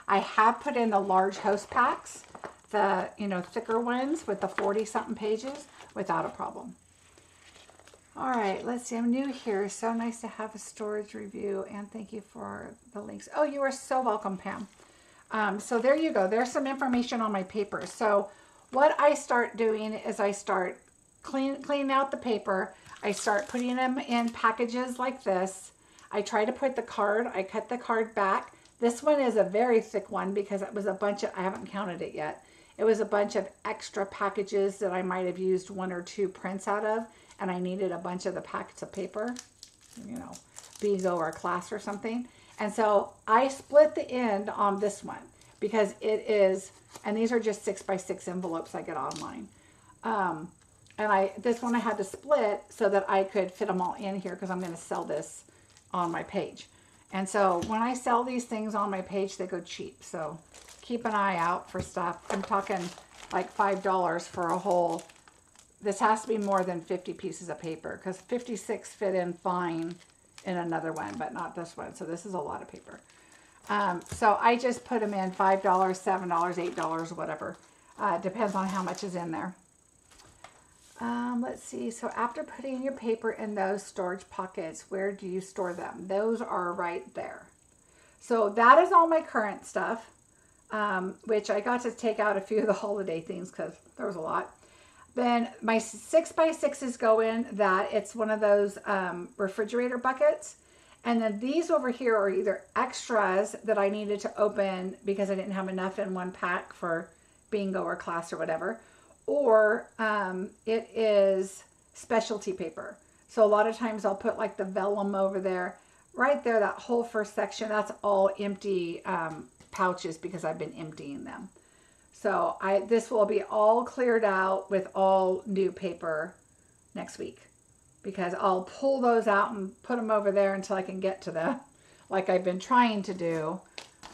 I have put in the large host packs, the, you know, thicker ones with the 40-something pages without a problem. All right, let's see. I'm new here. So nice to have a storage review, and thank you for the links. Oh, you are so welcome, Pam. So there you go. There's some information on my paper. So what I start doing is I start cleaning out the paper. I start putting them in packages like this. I try to put the card. I cut the card back This one is a very thick one because it was a bunch of, I haven't counted it yet. It was a bunch of extra packages that I might have used 1 or 2 prints out of, and I needed a bunch of the packets of paper, you know, bingo or a class or something. And so I split the end on this one because it is, and these are just 6x6 envelopes I get online. And this one I had to split so that I could fit them all in here because I'm going to sell this on my page. And so when I sell these things on my page, they go cheap. So keep an eye out for stuff. I'm talking like $5 for a whole. This has to be more than 50 pieces of paper because 56 fit in fine in another one, but not this one. So this is a lot of paper. So I just put them in $5, $7, $8, whatever. Depends on how much is in there. Let's see. So after putting your paper in those storage pockets, where do you store them? Those are right there. So that is all my current stuff, which I got to take out a few of the holiday things because there was a lot. Then my 6x6s go in that. It's one of those refrigerator buckets. And then these over here are either extras that I needed to open because I didn't have enough in one pack for bingo or class or whatever. Or it is specialty paper. So a lot of times I'll put like the vellum over there. Right there, that whole first section, that's all empty pouches because I've been emptying them. So this will be all cleared out with all new paper next week because I'll pull those out and put them over there until I can get to them, like I've been trying to do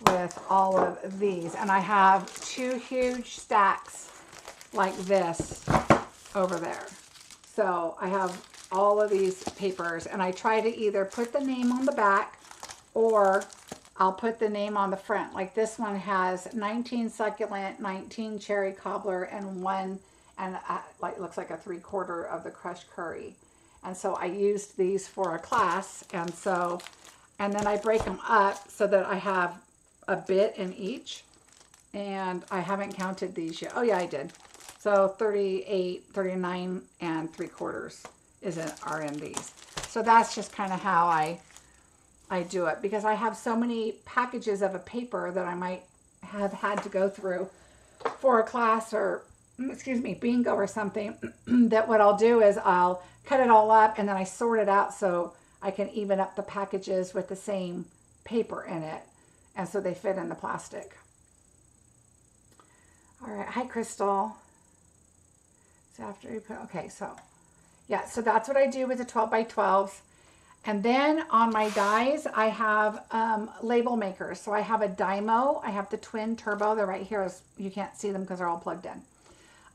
with all of these. And I have 2 huge stacks like this over there. So I have all of these papers and I try to either put the name on the back or I'll put the name on the front. Like this one has 19 succulent, 19 cherry cobbler, and 1 and like looks like a 3/4 of the crushed curry. And so I used these for a class, and then I break them up so that I have a bit in each. And I haven't counted these yet. Oh yeah, I did. So 38, 39, and 3/4 are in these. So that's just kind of how I do it because I have so many packages of a paper that I might have had to go through for a class or, excuse me, bingo or something, that what I'll do is I'll cut it all up and then I sort it out so I can even up the packages with the same paper in it. And so they fit in the plastic. All right. Hi, Crystal. So after you put, okay, so yeah, so that's what I do with the 12x12s. And then on my dies, I have label makers. So I have a Dymo. I have the twin turbo. They're right here. You can't see them because they're all plugged in.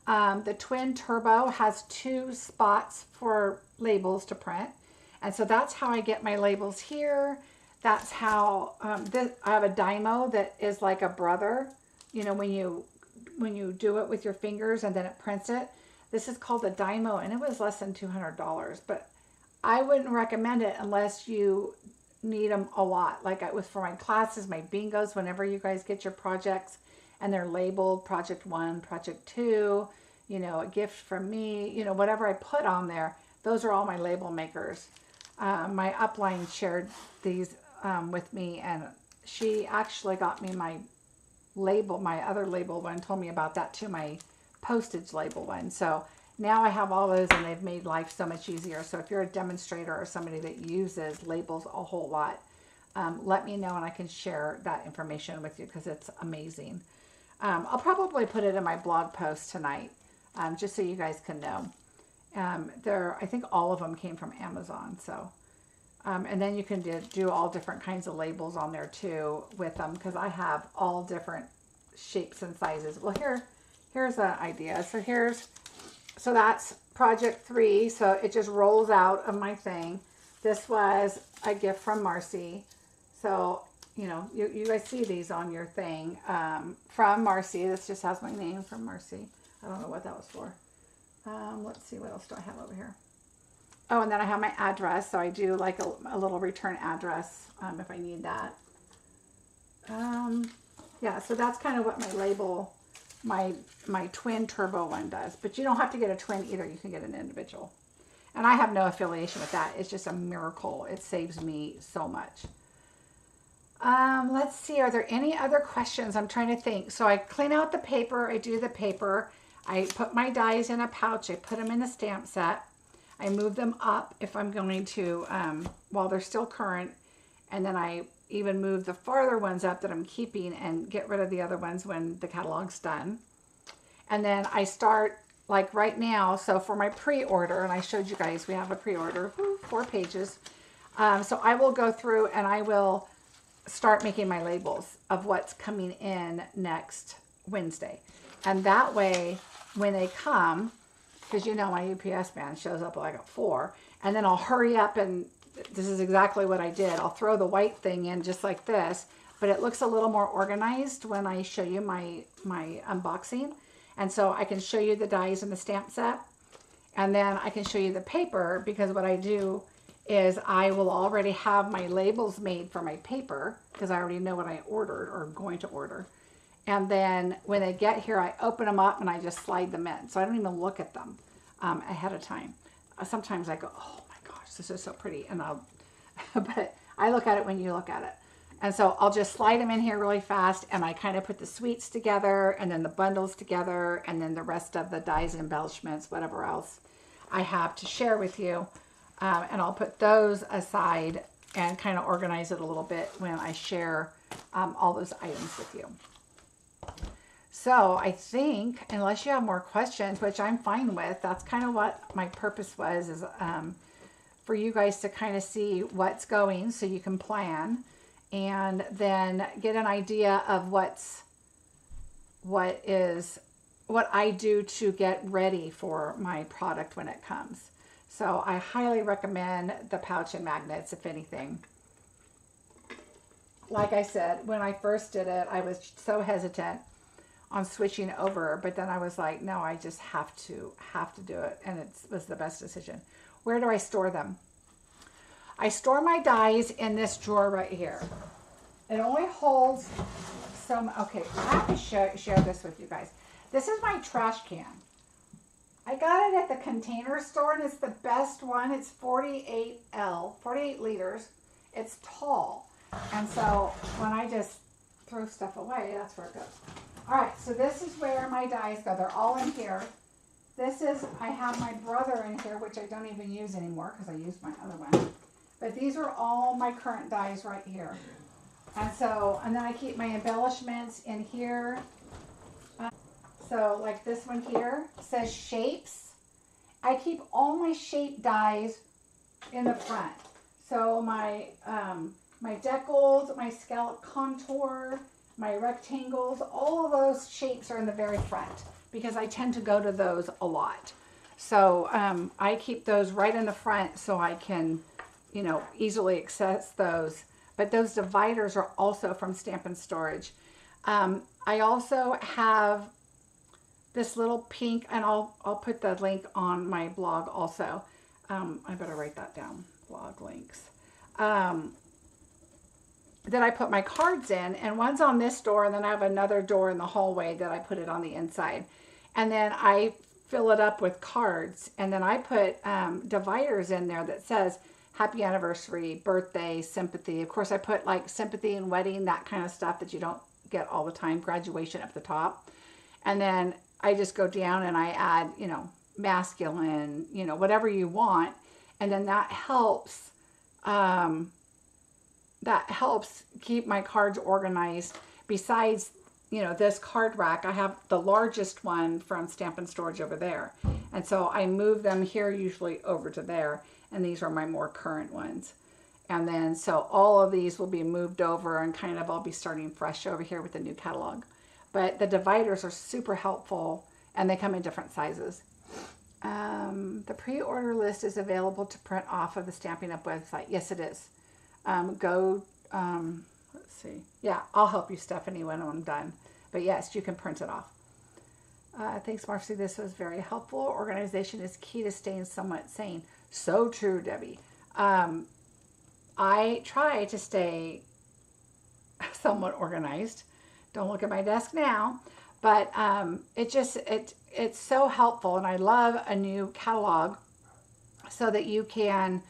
The twin turbo has 2 spots for labels to print. And so that's how I get my labels here. That's how I have a Dymo that is like a brother. You know, when you do it with your fingers and then it prints it. This is called a Dymo, and it was less than $200. But I wouldn't recommend it unless you need them a lot. Like it was for my classes, my bingos, whenever you guys get your projects and they're labeled project 1, project 2, you know, a gift from me, you know, whatever I put on there, those are all my label makers. My upline shared these with me, and she actually got me my label, my other label one, told me about that too, my postage label one. So now I have all those and they've made life so much easier. So if you're a demonstrator or somebody that uses labels a whole lot, let me know and I can share that information with you because it's amazing. I'll probably put it in my blog post tonight just so you guys can know. I think all of them came from Amazon. So, and then you can do all different kinds of labels on there too with them because I have all different shapes and sizes. Well, here's an idea. So that's project 3. So it just rolls out of my thing. This was a gift from Marcie. So, you know, you guys see these on your thing from Marcie. This just has my name from Marcie. I don't know what that was for. Let's see, what else do I have over here? Oh, and then I have my address. So I do like a little return address if I need that. Yeah, so that's kind of what my label, my twin turbo one does. But you don't have to get a twin either. You can get an individual. And I have no affiliation with that. It's just a miracle. It saves me so much. Let's see, are there any other questions? I'm trying to think. So I clean out the paper, I do the paper, I put my dies in a pouch, I put them in a stamp set, I move them up if I'm going to, while they're still current, and then I even move the farther ones up that I'm keeping and get rid of the other ones when the catalog's done. And then I start, like right now, so for my pre-order, and I showed you guys, we have a pre-order, 4 pages. So I will go through and I will start making my labels of what's coming in next Wednesday. And that way, when they come, because you know my UPS man shows up like at 4, and then I'll hurry up, and this is exactly what I did. I'll throw the white thing in just like this, but it looks a little more organized when I show you my unboxing. And so I can show you the dies in the stamp set, and then I can show you the paper, because what I do is I will already have my labels made for my paper because I already know what I ordered or going to order. And then when they get here, I open them up and I just slide them in. So I don't even look at them ahead of time. Sometimes I go, oh my gosh, this is so pretty. And but I look at it when you look at it. And so I'll just slide them in here really fast, and I kind of put the sweets together and then the bundles together and then the rest of the dies and embellishments, whatever else I have to share with you. And I'll put those aside and kind of organize it a little bit when I share all those items with you. So I think, unless you have more questions, which I'm fine with, that's kind of what my purpose was, is for you guys to kind of see what's going so you can plan, and then get an idea of what I do to get ready for my product when it comes. So I highly recommend the pouch and magnets, if anything. Like I said, when I first did it, I was so hesitant on switching over, but then I was like, no, I just have to do it. And it was the best decision. Where do I store them? I store my dies in this drawer right here. It only holds some, okay, I have to share this with you guys. This is my trash can. I got it at the Container Store, and it's the best one. It's 48 liters. It's tall. And so when I just throw stuff away, that's where it goes. All right, so this is where my dies go. They're all in here. This is, I have my brother in here, which I don't even use anymore because I used my other one. But these are all my current dies right here. And so, and then I keep my embellishments in here. So like this one here says shapes. I keep all my shape dies in the front. So my my decals, my scallop contour, my rectangles, all of those shapes are in the very front because I tend to go to those a lot. So I keep those right in the front so I can, you know, easily access those. But those dividers are also from Stampin' Storage. I also have this little pink, and I'll put the link on my blog also. I better write that down, blog links. That I put my cards in, and one's on this door, and then I have another door in the hallway that I put it on the inside. And then I fill it up with cards, and then I put dividers in there that says happy anniversary, birthday, sympathy. Of course, I put like sympathy and wedding, that kind of stuff that you don't get all the time, graduation up the top. And then I just go down and I add, you know, masculine, you know, whatever you want. And then that helps keep my cards organized. Besides, you know, this card rack, I have the largest one from Stampin' Storage over there. And so I move them here usually over to there. And these are my more current ones. And then, so all of these will be moved over, and kind of I'll be starting fresh over here with the new catalog. But the dividers are super helpful, and they come in different sizes. The pre-order list is available to print off of the Stampin' Up website. Yes, it is. Let's see. Yeah, I'll help you, Stephanie, when I'm done. But yes, you can print it off. Thanks, Marcie. This was very helpful. Organization is key to staying somewhat sane. So true, Debbie. I try to stay somewhat organized. Don't look at my desk now, but it's so helpful, and I love a new catalog so that you can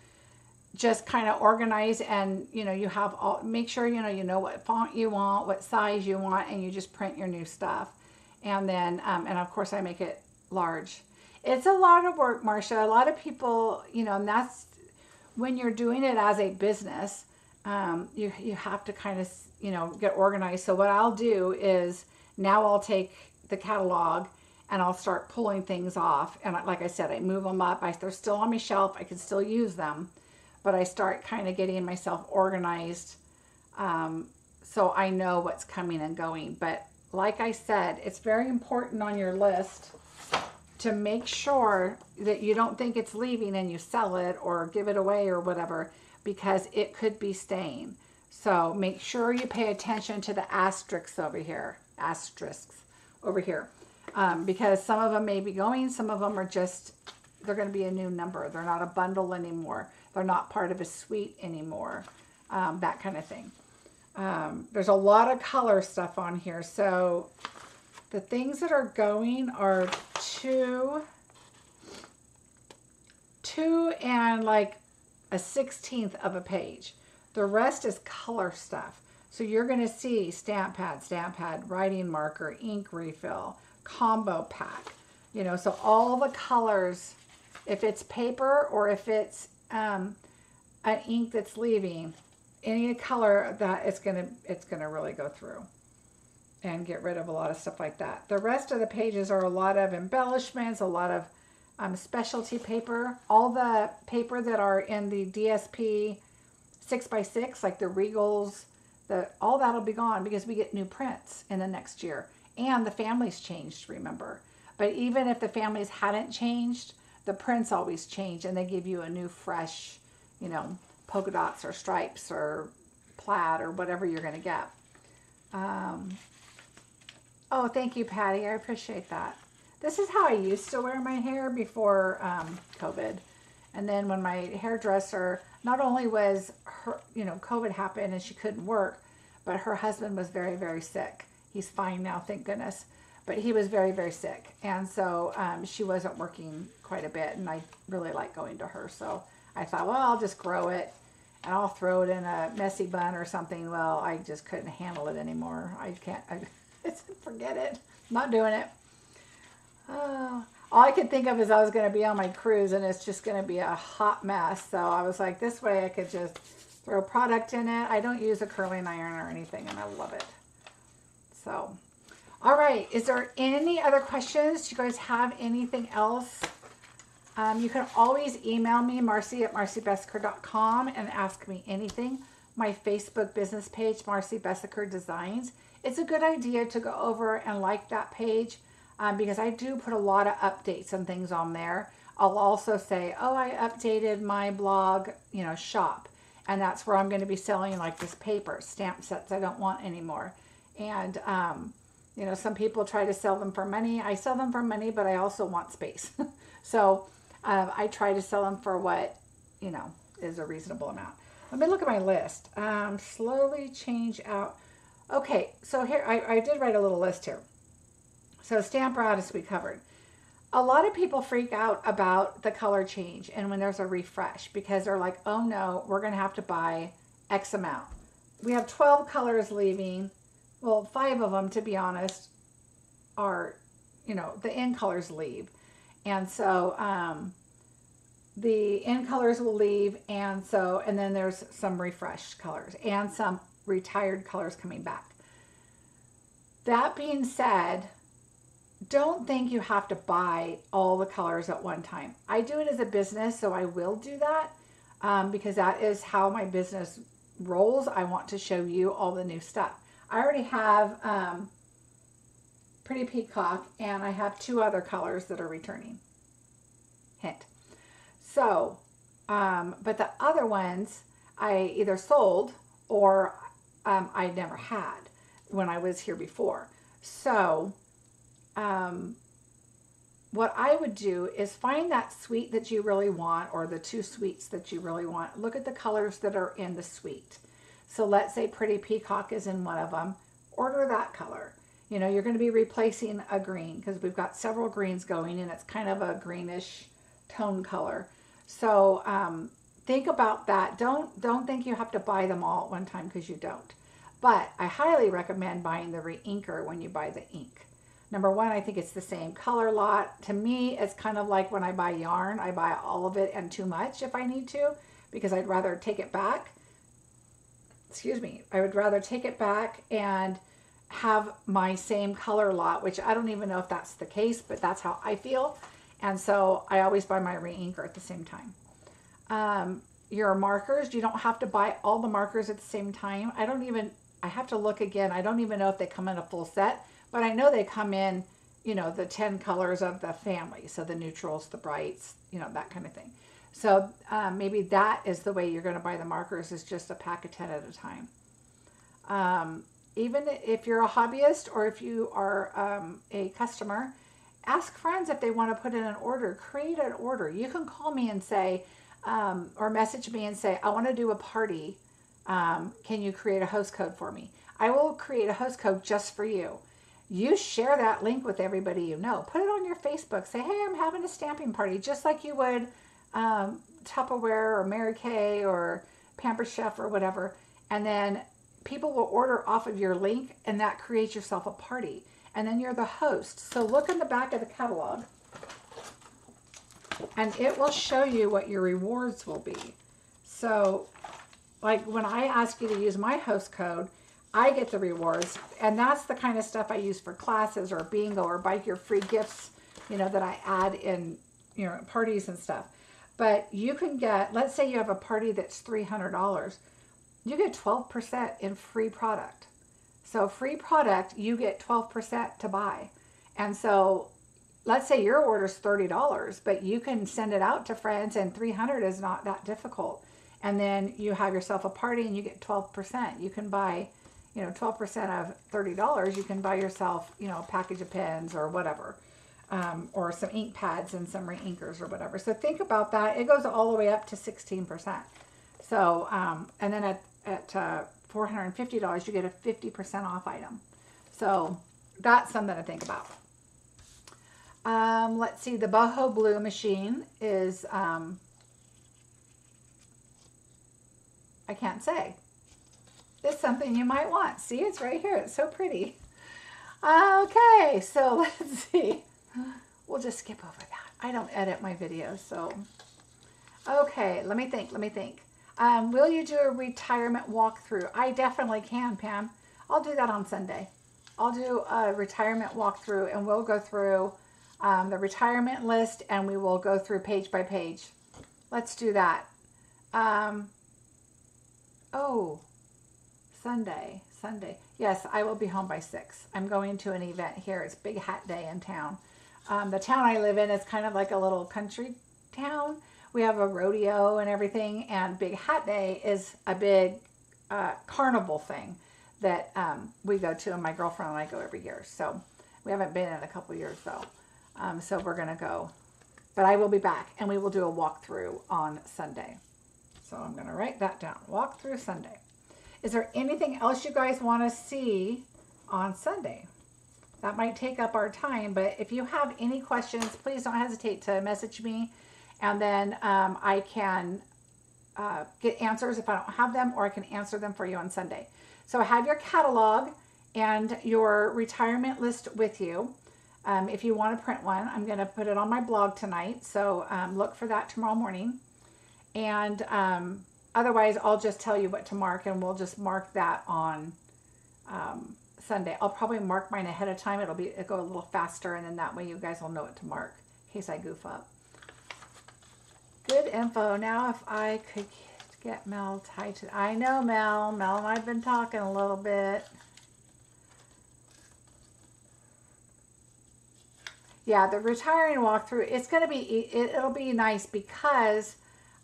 just kind of organize, and you have all, make sure you know what font you want, what size you want, and you just print your new stuff. And then and of course I make it large. It's a lot of work, Marcia. A lot of people, and that's when you're doing it as a business. You have to kind of get organized. So what I'll do is now I'll take the catalog and I'll start pulling things off, and like I said, I move them up. They're still on my shelf, I can still use them, but I start kind of getting myself organized, so I know what's coming and going. But like I said, it's very important on your list to make sure that you don't think it's leaving and you sell it or give it away or whatever, because it could be staying. So make sure you pay attention to the asterisks over here, because some of them may be going, some of them are just, they're going to be a new number. They're not a bundle anymore. They're not part of a suite anymore, that kind of thing. There's a lot of color stuff on here. So the things that are going are two and like a 1/16 of a page. The rest is color stuff. So you're going to see stamp pad, writing marker, ink refill, combo pack. So all the colors, if it's paper or if it's an ink that's leaving, any color that it's gonna really go through and get rid of a lot of stuff like that. The rest of the pages are a lot of embellishments, a lot of specialty paper. All the paper that are in the DSP 6x6, like the Regals, all that'll be gone because we get new prints in the next year. And the families changed, remember. But even if the families hadn't changed, the prints always change, and they give you a new fresh, polka dots or stripes or plaid or whatever you're going to get. Oh, thank you, Patty. I appreciate that. This is how I used to wear my hair before COVID. And then when my hairdresser, not only was her, COVID happened and she couldn't work, but her husband was very, very sick. He's fine now, thank goodness. But he was very, very sick. And so she wasn't working quite a bit, and I really like going to her. So I thought, well, I'll just grow it and I'll throw it in a messy bun or something. Well, I just couldn't handle it anymore. I forget it. I'm not doing it. All I could think of is I was going to be on my cruise and it's just going to be a hot mess. So I was like, this way I could just throw product in it. I don't use a curling iron or anything, and I love it. So, all right. Is there any other questions? Do you guys have anything else? You can always email me, Marcie at marciebeseckerdesigns.com, and ask me anything. My Facebook business page, Marcie Besecker Designs. It's a good idea to go over and like that page because I do put a lot of updates and things on there. I'll also say, oh, I updated my blog, shop. And that's where I'm going to be selling like this paper, stamp sets I don't want anymore. And, some people try to sell them for money. I sell them for money, but I also want space. So I try to sell them for what, is a reasonable amount. Let me look at my list. Slowly change out. Okay, so here, I did write a little list here. So stamp apparatus we covered. A lot of people freak out about the color change and when there's a refresh because they're like, oh no, we're going to have to buy X amount. We have 12 colors leaving. Well, 5 of them, to be honest, are, the in colors leave. And so the in colors will leave. And then there's some refreshed colors and some retired colors coming back. That being said, don't think you have to buy all the colors at one time. I do it as a business, so I will do that because that is how my business rolls. I want to show you all the new stuff. I already have Pretty Peacock, and I have 2 other colors that are returning. Hint. So, but the other ones I either sold or I never had when I was here before. So, what I would do is find that suite that you really want, or the 2 suites that you really want. Look at the colors that are in the suite. So let's say Pretty Peacock is in one of them. Order that color. You're going to be replacing a green because we've got several greens going, and it's kind of a greenish tone color. So think about that. Don't think you have to buy them all at one time, because you don't. But I highly recommend buying the re-inker when you buy the ink. Number one, I think it's the same color lot. To me, it's kind of like when I buy yarn, I buy all of it and too much if I need to, because I'd rather take it back. Excuse me. I would rather take it back and have my same color lot, which I don't even know if that's the case, but that's how I feel. And so I always buy my re-inker at the same time. Your markers, you don't have to buy all the markers at the same time. I have to look again. I don't even know if they come in a full set, but I know they come in, you know, the 10 colors of the family. So the neutrals, the brights, you know, that kind of thing. So maybe that is the way you're going to buy the markers, is just a pack of 10 at a time. Even if you're a hobbyist or if you are a customer, ask friends if they want to put in an order. Create an order. You can call me and say, or message me and say, I want to do a party. Can you create a host code for me? I will create a host code just for you. You share that link with everybody you know. Put it on your Facebook. Say, hey, I'm having a stamping party, just like you would Tupperware or Mary Kay or Pampered Chef or whatever. And then people will order off of your link, and that creates yourself a party. And then you're the host. So look in the back of the catalog, and it will show you what your rewards will be. So like when I ask you to use my host code, I get the rewards, and that's the kind of stuff I use for classes or bingo or buy your free gifts, you know, that I add in, you know, parties and stuff. But you can get, let's say you have a party that's $300, you get 12% in free product. So free product, you get 12% to buy. And so let's say your order's $30, but you can send it out to friends, and $300 is not that difficult. And then you have yourself a party and you get 12%. You can buy, you know, 12% of $30, you can buy yourself, you know, a package of pens or whatever, or some ink pads and some re-inkers or whatever. So think about that. It goes all the way up to 16%. So, and then at $450, you get a 50% off item. So that's something to think about. Let's see, the boho blue machine is, I can't say. It's something you might want. See, it's right here. It's so pretty. Okay, so let's see. We'll just skip over that. I don't edit my videos, so. Okay, let me think. Will you do a retirement walkthrough? I definitely can, Pam. I'll do that on Sunday. I'll do a retirement walkthrough, and we'll go through the retirement list, and we will go through page by page. Let's do that. Oh, Sunday. Yes, I will be home by 6. I'm going to an event here. It's Big Hat Day in town. The town I live in is kind of like a little country town. We have a rodeo and everything, and Big Hat Day is a big carnival thing that we go to, and my girlfriend and I go every year. So we haven't been in a couple years though. So we're going to go. But I will be back, and we will do a walkthrough on Sunday. So I'm going to write that down. Walkthrough Sunday. Is there anything else you guys want to see on Sunday? That might take up our time, but if you have any questions, please don't hesitate to message me, and then I can get answers if I don't have them, or I can answer them for you on Sunday. So I have your catalog and your retirement list with you. If you want to print one, I'm going to put it on my blog tonight, so look for that tomorrow morning. And otherwise, I'll just tell you what to mark, and we'll just mark that on Sunday. I'll probably mark mine ahead of time. It'll go a little faster, and then that way you guys will know what to mark in case I goof up. Good info. Now if I could get Mel tied to... I know Mel. Mel and I've been talking a little bit. Yeah, the retiring walkthrough, it's going to be... It'll be nice because...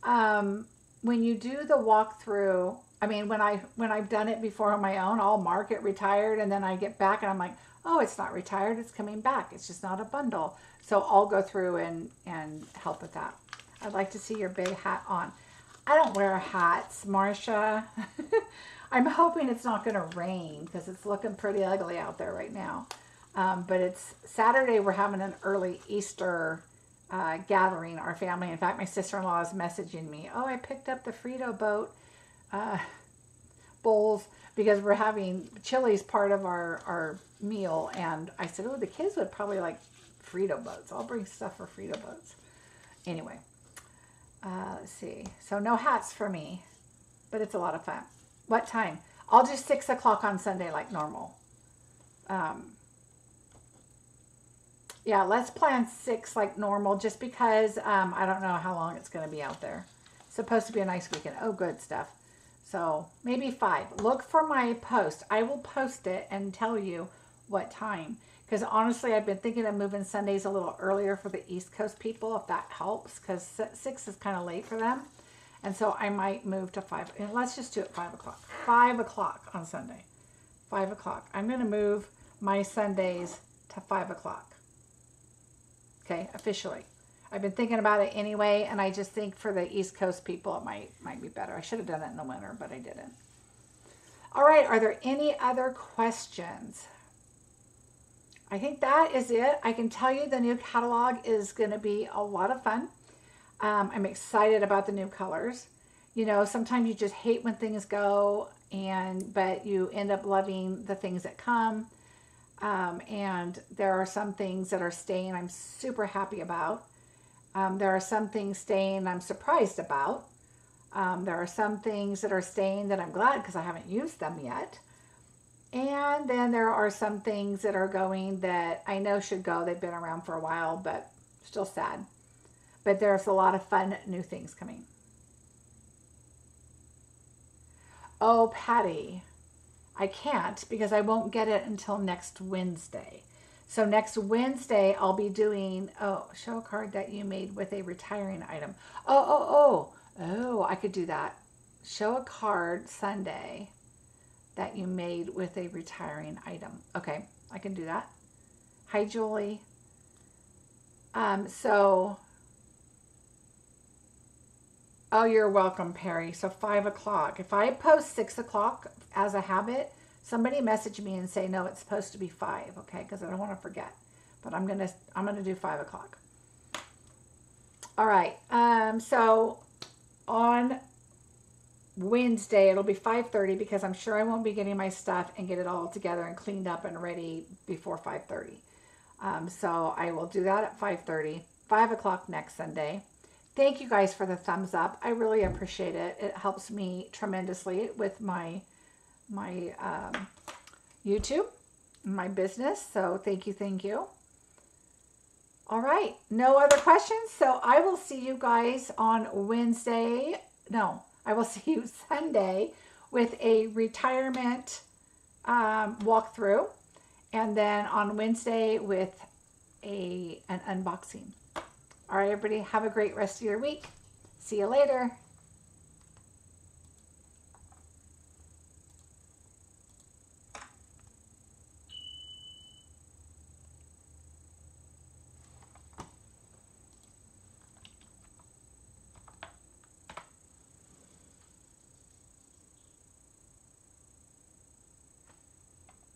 when you do the walkthrough, I mean, when I've done it before on my own, I'll mark it retired, and then I get back and I'm like, oh, it's not retired, it's coming back. It's just not a bundle. So I'll go through and help with that. I'd like to see your big hat on. I don't wear hats, Marcia. I'm hoping it's not going to rain because it's looking pretty ugly out there right now. But it's Saturday. We're having an early Easter gathering, our family. In fact, my sister-in-law is messaging me, oh, I picked up the Frito boat bowls because we're having chili's part of our meal. And I said, oh, the kids would probably like Frito boats. I'll bring stuff for Frito boats. Anyway, let's see. So no hats for me, but it's a lot of fun. What time? I'll do 6 o'clock on Sunday like normal. Yeah, let's plan 6 like normal just because I don't know how long it's going to be out there. It's supposed to be a nice weekend. Oh, good stuff. So maybe 5. Look for my post. I will post it and tell you what time. Because honestly, I've been thinking of moving Sundays a little earlier for the East Coast people, if that helps, because 6 is kind of late for them. And so I might move to 5. And let's just do it 5 o'clock. 5 o'clock on Sunday. 5 o'clock. I'm going to move my Sundays to 5 o'clock. Okay, officially. I've been thinking about it anyway, and I just think for the East Coast people, it might be better. I should have done it in the winter, but I didn't. All right, are there any other questions? I think that is it. I can tell you the new catalog is going to be a lot of fun. I'm excited about the new colors. You know, sometimes you just hate when things go, but you end up loving the things that come. And there are some things that are staying I'm super happy about. There are some things staying I'm surprised about. There are some things that are staying that I'm glad because I haven't used them yet. And then there are some things that are going that I know should go. They've been around for a while, but still sad. But there's a lot of fun new things coming. Oh, Patty, I can't because I won't get it until next Wednesday. So next Wednesday, I'll be doing, show a card that you made with a retiring item. Oh, I could do that. Show a card Sunday that you made with a retiring item. Okay, I can do that. Hi, Julie. Oh, you're welcome, Perry. So 5 o'clock. If I post 6 o'clock as a habit, somebody message me and say, no, it's supposed to be 5, okay? Because I don't want to forget. But I'm gonna do 5 o'clock. All right. So on Wednesday, it'll be 5:30 because I'm sure I won't be getting my stuff and get it all together and cleaned up and ready before 5:30. So I will do that at 5:30, 5 o'clock next Sunday. Thank you guys for the thumbs up. I really appreciate it. It helps me tremendously with my YouTube, my business. So thank you. All right. No other questions. So I will see you guys on Wednesday. No, I will see you Sunday with a retirement walkthrough. And then on Wednesday with an unboxing. All right, everybody. Have a great rest of your week. See you later.